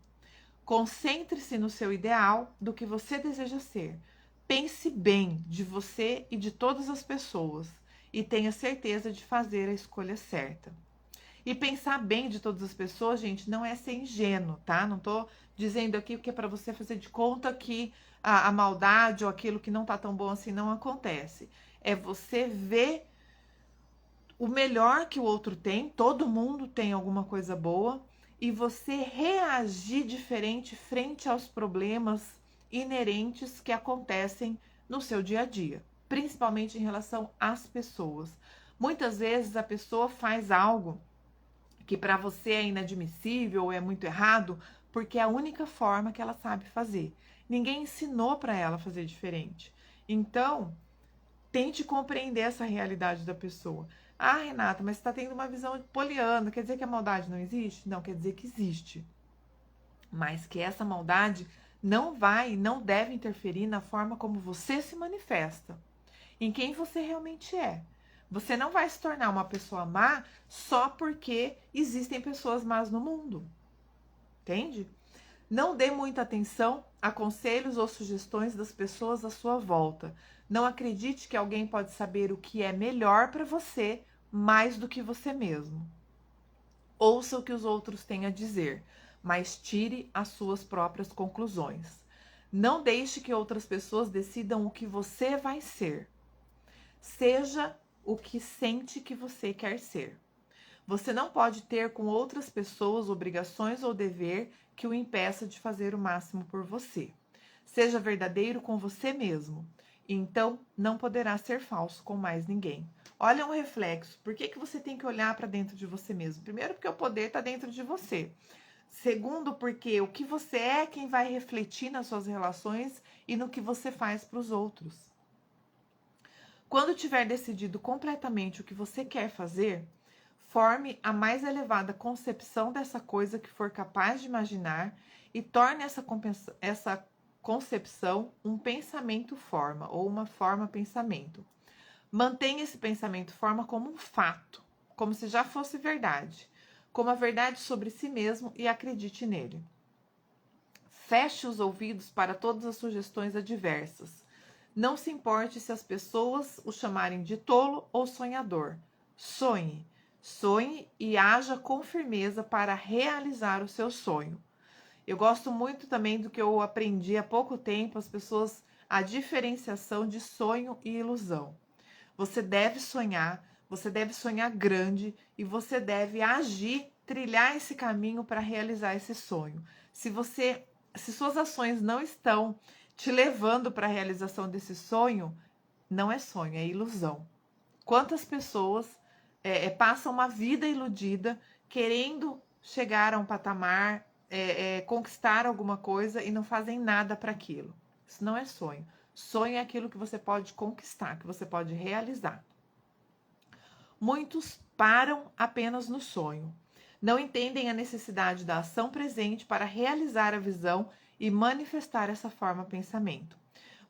[SPEAKER 1] Concentre-se no seu ideal do que você deseja ser. Pense bem de você e de todas as pessoas e tenha certeza de fazer a escolha certa. E pensar bem de todas as pessoas, gente, não é ser ingênuo, tá? Não tô dizendo aqui que é para você fazer de conta que a maldade ou aquilo que não tá tão bom assim não acontece. É você ver o melhor que o outro tem, todo mundo tem alguma coisa boa, e você reagir diferente frente aos problemas inerentes que acontecem no seu dia a dia, principalmente em relação às pessoas. Muitas vezes a pessoa faz algo que para você é inadmissível ou é muito errado, porque é a única forma que ela sabe fazer. Ninguém ensinou para ela fazer diferente. Então, tente compreender essa realidade da pessoa. Ah, Renata, mas você está tendo uma visão poliana, quer dizer que a maldade não existe? Não, quer dizer que existe. Mas que essa maldade não deve interferir na forma como você se manifesta, em quem você realmente é. Você não vai se tornar uma pessoa má só porque existem pessoas más no mundo. Entende? Não dê muita atenção a conselhos ou sugestões das pessoas à sua volta. Não acredite que alguém pode saber o que é melhor para você mais do que você mesmo. Ouça o que os outros têm a dizer, mas tire as suas próprias conclusões. Não deixe que outras pessoas decidam o que você vai ser. Seja o que sente que você quer ser. Você não pode ter com outras pessoas obrigações ou dever que o impeça de fazer o máximo por você. Seja verdadeiro com você mesmo. Então, não poderá ser falso com mais ninguém. Olha um reflexo. Por que você tem que olhar para dentro de você mesmo? Primeiro, porque o poder está dentro de você. Segundo, porque o que você é quem vai refletir nas suas relações e no que você faz para os outros. Quando tiver decidido completamente o que você quer fazer, forme a mais elevada concepção dessa coisa que for capaz de imaginar e torne essa concepção um pensamento forma ou uma forma pensamento. Mantenha esse pensamento forma como um fato, como se já fosse verdade, como a verdade sobre si mesmo e acredite nele. Feche os ouvidos para todas as sugestões adversas. Não se importe se as pessoas o chamarem de tolo ou sonhador. Sonhe. Sonhe e haja com firmeza para realizar o seu sonho. Eu gosto muito também do que eu aprendi há pouco tempo, a diferenciação de sonho e ilusão. Você deve sonhar grande e você deve agir, trilhar esse caminho para realizar esse sonho. Se suas ações não estão te levando para a realização desse sonho, não é sonho, é ilusão. Quantas pessoas passam uma vida iludida, querendo chegar a um patamar, conquistar alguma coisa e não fazem nada para aquilo. Isso não é sonho. Sonho é aquilo que você pode conquistar, que você pode realizar. Muitos param apenas no sonho. Não entendem a necessidade da ação presente para realizar a visão e manifestar essa forma pensamento.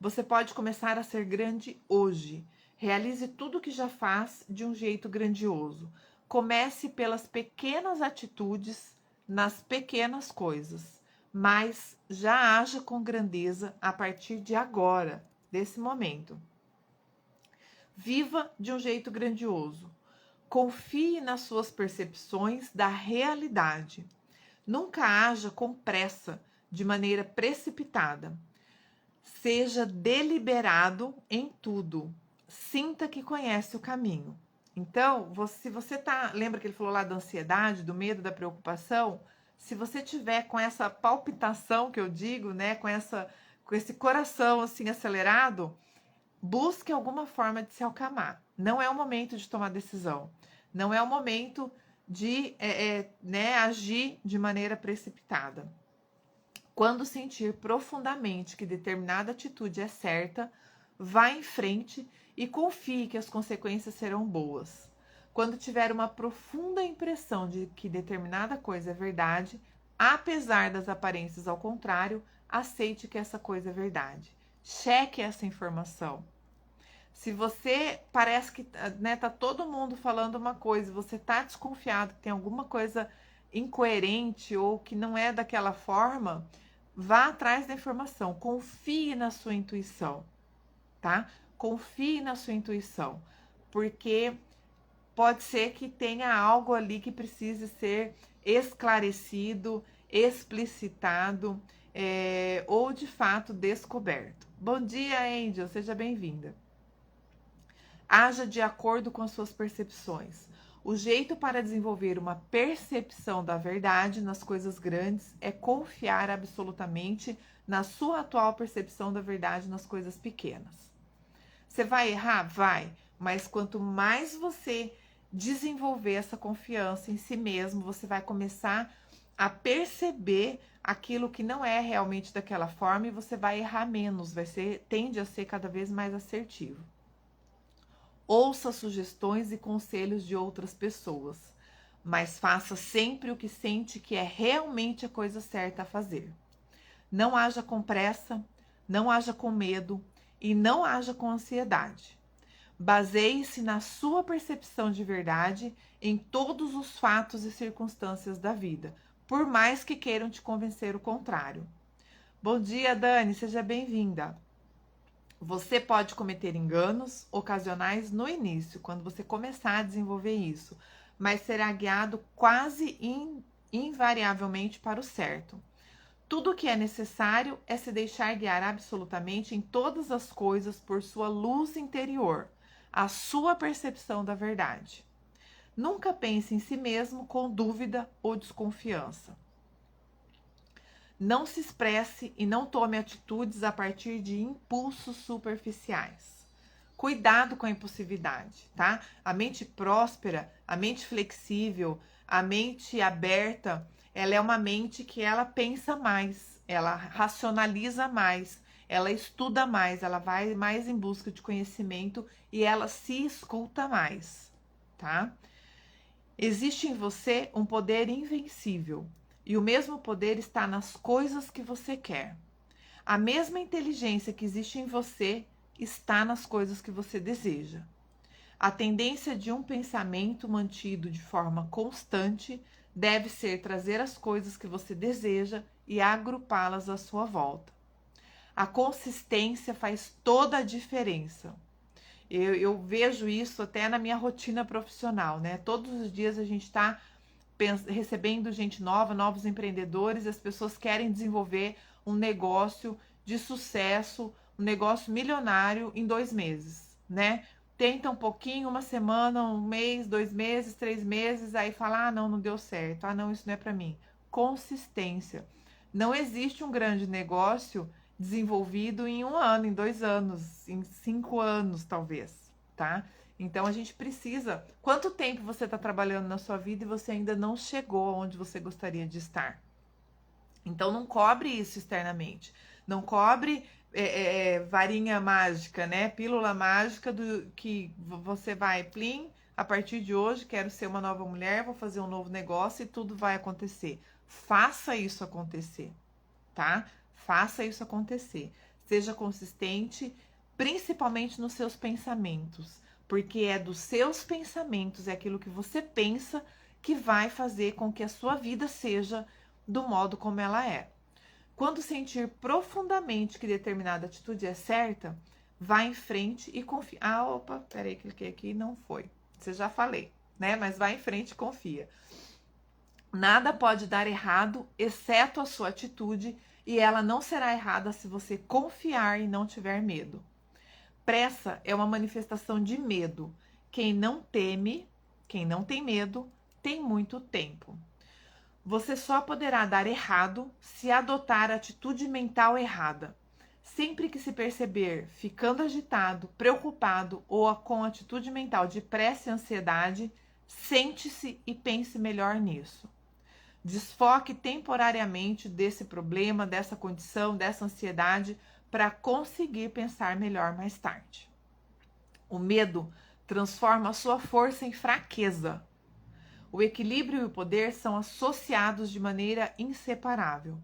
[SPEAKER 1] Você pode começar a ser grande hoje. Realize tudo o que já faz de um jeito grandioso. Comece pelas pequenas atitudes, nas pequenas coisas, mas já haja com grandeza a partir de agora, desse momento. Viva de um jeito grandioso. Confie nas suas percepções da realidade. Nunca haja com pressa, de maneira precipitada. Seja deliberado em tudo. Sinta que conhece o caminho. Então, se você lembra que ele falou lá da ansiedade, do medo, da preocupação? Se você tiver com essa palpitação que eu digo, né, com esse coração assim acelerado, busque alguma forma de se acalmar. Não é o momento de tomar decisão. Não é o momento de agir de maneira precipitada. Quando sentir profundamente que determinada atitude é certa, vá em frente e confie que as consequências serão boas. Quando tiver uma profunda impressão de que determinada coisa é verdade, apesar das aparências ao contrário, aceite que essa coisa é verdade. Cheque essa informação. Se você parece que tá todo mundo falando uma coisa, você tá desconfiado que tem alguma coisa incoerente ou que não é daquela forma, vá atrás da informação, confie na sua intuição, tá? Confie na sua intuição, porque pode ser que tenha algo ali que precise ser esclarecido, explicitado, ou de fato descoberto. Bom dia, Angel, seja bem-vinda. Haja de acordo com as suas percepções. O jeito para desenvolver uma percepção da verdade nas coisas grandes é confiar absolutamente na sua atual percepção da verdade nas coisas pequenas. Você vai errar? Vai, mas quanto mais você desenvolver essa confiança em si mesmo, você vai começar a perceber aquilo que não é realmente daquela forma e você vai errar menos, tende a ser cada vez mais assertivo. Ouça sugestões e conselhos de outras pessoas, mas faça sempre o que sente que é realmente a coisa certa a fazer. Não haja com pressa, não haja com medo e não haja com ansiedade. Baseie-se na sua percepção de verdade em todos os fatos e circunstâncias da vida, por mais que queiram te convencer o contrário. Bom dia, Dani, seja bem-vinda. Você pode cometer enganos ocasionais no início, quando você começar a desenvolver isso, mas será guiado quase invariavelmente para o certo. Tudo o que é necessário é se deixar guiar absolutamente em todas as coisas por sua luz interior, a sua percepção da verdade. Nunca pense em si mesmo com dúvida ou desconfiança. Não se expresse e não tome atitudes a partir de impulsos superficiais. Cuidado com a impulsividade, tá? A mente próspera, a mente flexível, a mente aberta, ela é uma mente que ela pensa mais, ela racionaliza mais, ela estuda mais, ela vai mais em busca de conhecimento e ela se escuta mais, tá? Existe em você um poder invencível e o mesmo poder está nas coisas que você quer. A mesma inteligência que existe em você está nas coisas que você deseja. A tendência de um pensamento mantido de forma constante deve ser trazer as coisas que você deseja e agrupá-las à sua volta. A consistência faz toda a diferença. Eu vejo isso até na minha rotina profissional, né? Todos os dias a gente está recebendo gente nova, novos empreendedores, as pessoas querem desenvolver um negócio de sucesso, um negócio milionário em 2 meses, né? Tenta um pouquinho, uma semana, um mês, 2 meses, 3 meses, aí fala, não, não deu certo, não, isso não é para mim. Consistência. Não existe um grande negócio desenvolvido em 1 ano, em 2 anos, em 5 anos, talvez, tá? Então a gente precisa. Quanto tempo você está trabalhando na sua vida e você ainda não chegou aonde você gostaria de estar? Então não cobre isso externamente. Não cobre varinha mágica, né? Pílula mágica do que você vai, plim, a partir de hoje quero ser uma nova mulher, vou fazer um novo negócio e tudo vai acontecer. Faça isso acontecer, tá? Faça isso acontecer. Seja consistente, principalmente nos seus pensamentos, porque é dos seus pensamentos, é aquilo que você pensa que vai fazer com que a sua vida seja do modo como ela é. Quando sentir profundamente que determinada atitude é certa, vá em frente e confie. Opa, peraí, cliquei aqui e não foi. Você já falei, né? Mas vá em frente e confia. Nada pode dar errado, exceto a sua atitude, e ela não será errada se você confiar e não tiver medo. Pressa é uma manifestação de medo. Quem não teme, quem não tem medo, tem muito tempo. Você só poderá dar errado se adotar a atitude mental errada. Sempre que se perceber ficando agitado, preocupado ou com atitude mental de pressa e ansiedade, sente-se e pense melhor nisso. Desfoque temporariamente desse problema, dessa condição, dessa ansiedade, para conseguir pensar melhor mais tarde. O medo transforma a sua força em fraqueza. O equilíbrio e o poder são associados de maneira inseparável.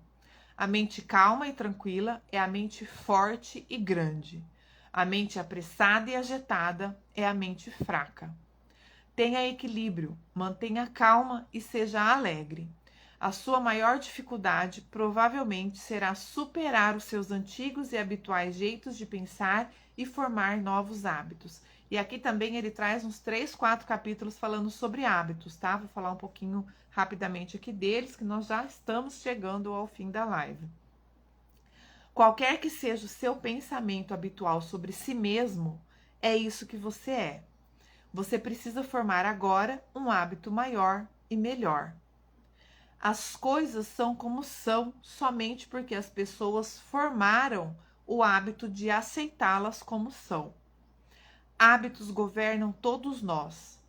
[SPEAKER 1] A mente calma e tranquila é a mente forte e grande. A mente apressada e agitada é a mente fraca. Tenha equilíbrio, mantenha calma e seja alegre. A sua maior dificuldade provavelmente será superar os seus antigos e habituais jeitos de pensar e formar novos hábitos. E aqui também ele traz uns 3, 4 capítulos falando sobre hábitos, tá? Vou falar um pouquinho rapidamente aqui deles, que nós já estamos chegando ao fim da live. Qualquer que seja o seu pensamento habitual sobre si mesmo, é isso que você é. Você precisa formar agora um hábito maior e melhor. As coisas são como são somente porque as pessoas formaram o hábito de aceitá-las como são. Hábitos governam todos nós.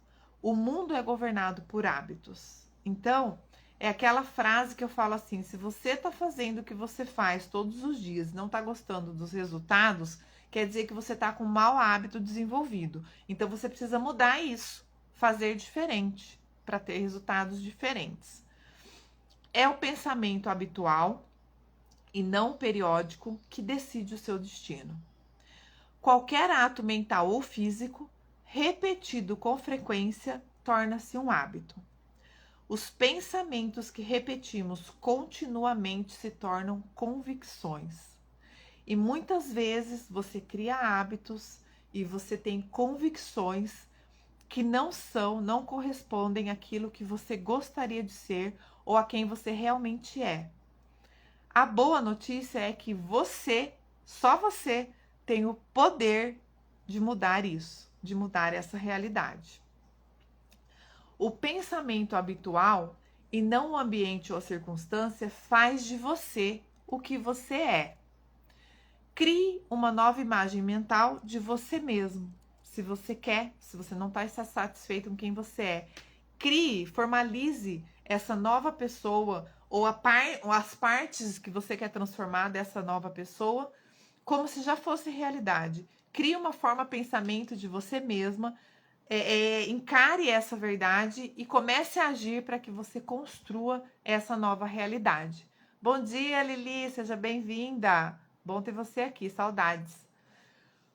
[SPEAKER 1] O mundo é governado por hábitos. Então, é aquela frase que eu falo assim: se você está fazendo o que você faz todos os dias e não está gostando dos resultados, quer dizer que você está com um mau hábito desenvolvido. Então, você precisa mudar isso, fazer diferente para ter resultados diferentes. É o pensamento habitual e não periódico que decide o seu destino. Qualquer ato mental ou físico, repetido com frequência, torna-se um hábito. Os pensamentos que repetimos continuamente se tornam convicções. E muitas vezes você cria hábitos e você tem convicções que não correspondem àquilo que você gostaria de ser ou a quem você realmente é. A boa notícia é que você, só você, tem o poder de mudar isso, de mudar essa realidade. O pensamento habitual e não o ambiente ou a circunstância faz de você o que você é. Crie uma nova imagem mental de você mesmo. Se você quer, se você não está satisfeito com quem você é, crie, formalize essa nova pessoa ou as partes que você quer transformar dessa nova pessoa como se já fosse realidade. Crie uma forma pensamento de você mesma, encare essa verdade e comece a agir para que você construa essa nova realidade. Bom dia, Lili, seja bem-vinda. Bom ter você aqui, saudades.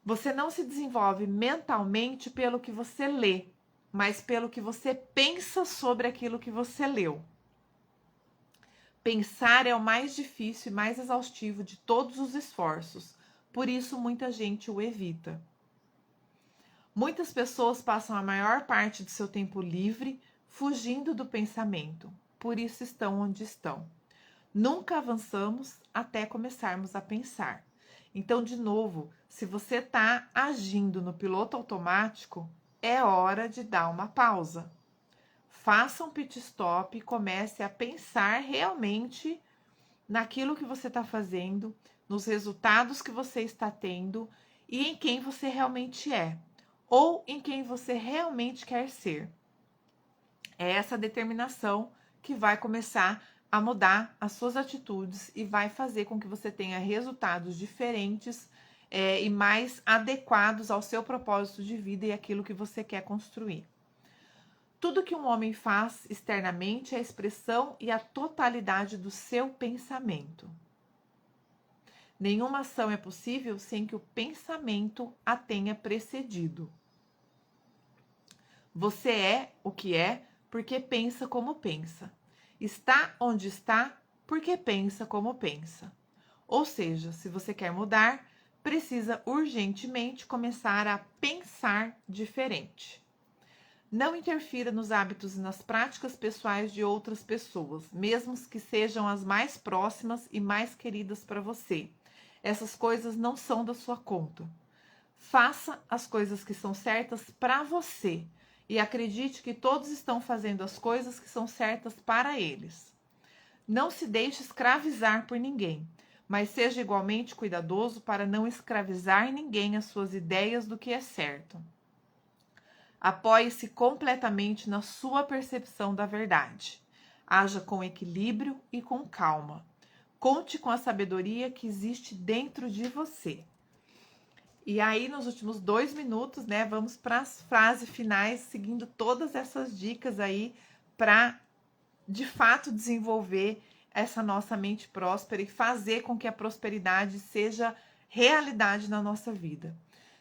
[SPEAKER 1] Você não se desenvolve mentalmente pelo que você lê, mas pelo que você pensa sobre aquilo que você leu. Pensar é o mais difícil e mais exaustivo de todos os esforços, por isso muita gente o evita. Muitas pessoas passam a maior parte do seu tempo livre fugindo do pensamento, por isso estão onde estão. Nunca avançamos até começarmos a pensar. Então, de novo, se você está agindo no piloto automático, é hora de dar uma pausa. Faça um pit stop e comece a pensar realmente naquilo que você está fazendo, nos resultados que você está tendo e em quem você realmente é, ou em quem você realmente quer ser. É essa determinação que vai começar a mudar as suas atitudes e vai fazer com que você tenha resultados diferentes e mais adequados ao seu propósito de vida e aquilo que você quer construir. Tudo que um homem faz externamente é a expressão e a totalidade do seu pensamento. Nenhuma ação é possível sem que o pensamento a tenha precedido. Você é o que é porque pensa como pensa. Está onde está porque pensa como pensa. Ou seja, se você quer mudar, precisa urgentemente começar a pensar diferente. Não interfira nos hábitos e nas práticas pessoais de outras pessoas, mesmo que sejam as mais próximas e mais queridas para você. Essas coisas não são da sua conta. Faça as coisas que são certas para você e acredite que todos estão fazendo as coisas que são certas para eles. Não se deixe escravizar por ninguém, mas seja igualmente cuidadoso para não escravizar ninguém às suas ideias do que é certo. Apoie-se completamente na sua percepção da verdade. Haja com equilíbrio e com calma. Conte com a sabedoria que existe dentro de você. E aí, nos últimos 2 minutos, né, vamos para as frases finais, seguindo todas essas dicas aí para, de fato, desenvolver essa nossa mente próspera e fazer com que a prosperidade seja realidade na nossa vida.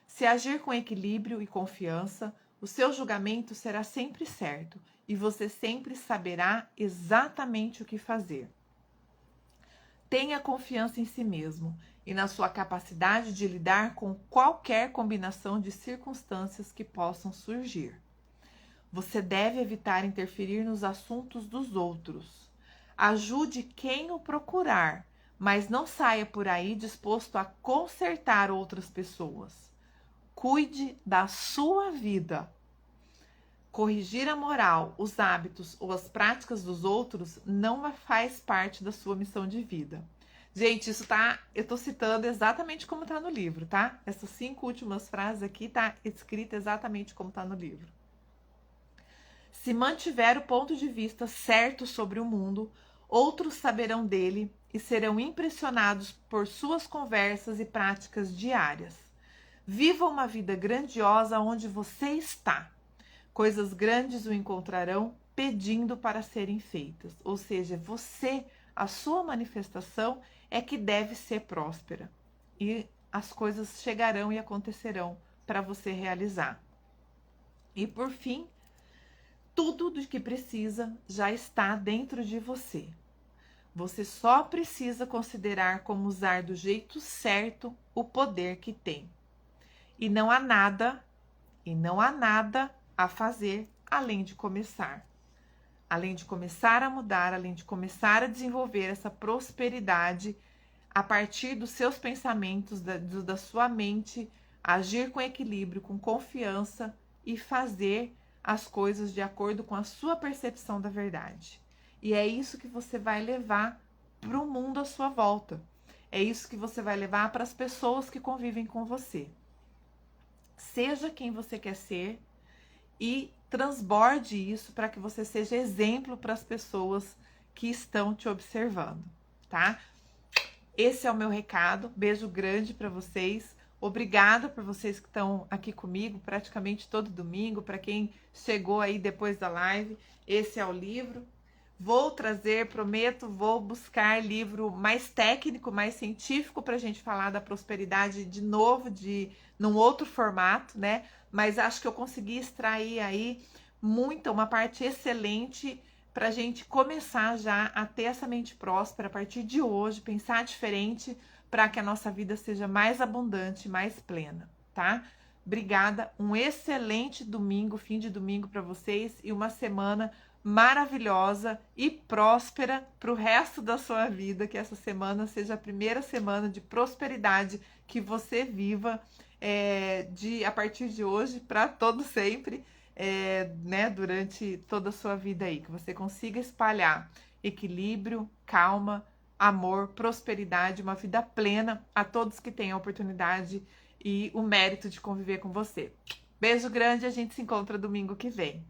[SPEAKER 1] Se agir com equilíbrio e confiança, o seu julgamento será sempre certo e você sempre saberá exatamente o que fazer. Tenha confiança em si mesmo e na sua capacidade de lidar com qualquer combinação de circunstâncias que possam surgir. Você deve evitar interferir nos assuntos dos outros. Ajude quem o procurar, mas não saia por aí disposto a consertar outras pessoas. Cuide da sua vida. corrigir a moral, os hábitos ou as práticas dos outros não faz parte da sua missão de vida. Gente, isso tá, eu tô citando exatamente como tá no livro, tá? Essas 5 últimas frases aqui tá escrita exatamente como tá no livro. Se mantiver o ponto de vista certo sobre o mundo, outros saberão dele e serão impressionados por suas conversas e práticas diárias. Viva uma vida grandiosa onde você está. Coisas grandes o encontrarão pedindo para serem feitas. Ou seja, você, a sua manifestação é que deve ser próspera. E as coisas chegarão e acontecerão para você realizar. E por fim, tudo do que precisa já está dentro de você. Você só precisa considerar como usar do jeito certo o poder que tem. E não há nada a fazer além de começar. Além de começar a mudar, além de começar a desenvolver essa prosperidade a partir dos seus pensamentos, da sua mente, agir com equilíbrio, com confiança e fazer as coisas de acordo com a sua percepção da verdade. E é isso que você vai levar para o mundo à sua volta. É isso que você vai levar para as pessoas que convivem com você. Seja quem você quer ser e transborde isso para que você seja exemplo para as pessoas que estão te observando, tá? Esse é o meu recado. Beijo grande para vocês. Obrigada por vocês que estão aqui comigo praticamente todo domingo. Para quem chegou aí depois da live, esse é o livro. Vou trazer, prometo, vou buscar livro mais técnico, mais científico para a gente falar da prosperidade de novo, num outro formato, né? Mas acho que eu consegui extrair aí uma parte excelente para a gente começar já a ter essa mente próspera a partir de hoje, pensar diferente para que a nossa vida seja mais abundante, mais plena, tá? Obrigada, um excelente domingo, fim de domingo para vocês e uma semana maravilhosa e próspera para o resto da sua vida, que essa semana seja a primeira semana de prosperidade que você viva a partir de hoje para todo sempre, né, durante toda a sua vida aí, que você consiga espalhar equilíbrio, calma, amor, prosperidade, uma vida plena a todos que têm a oportunidade e o mérito de conviver com você. Beijo grande, a gente se encontra domingo que vem.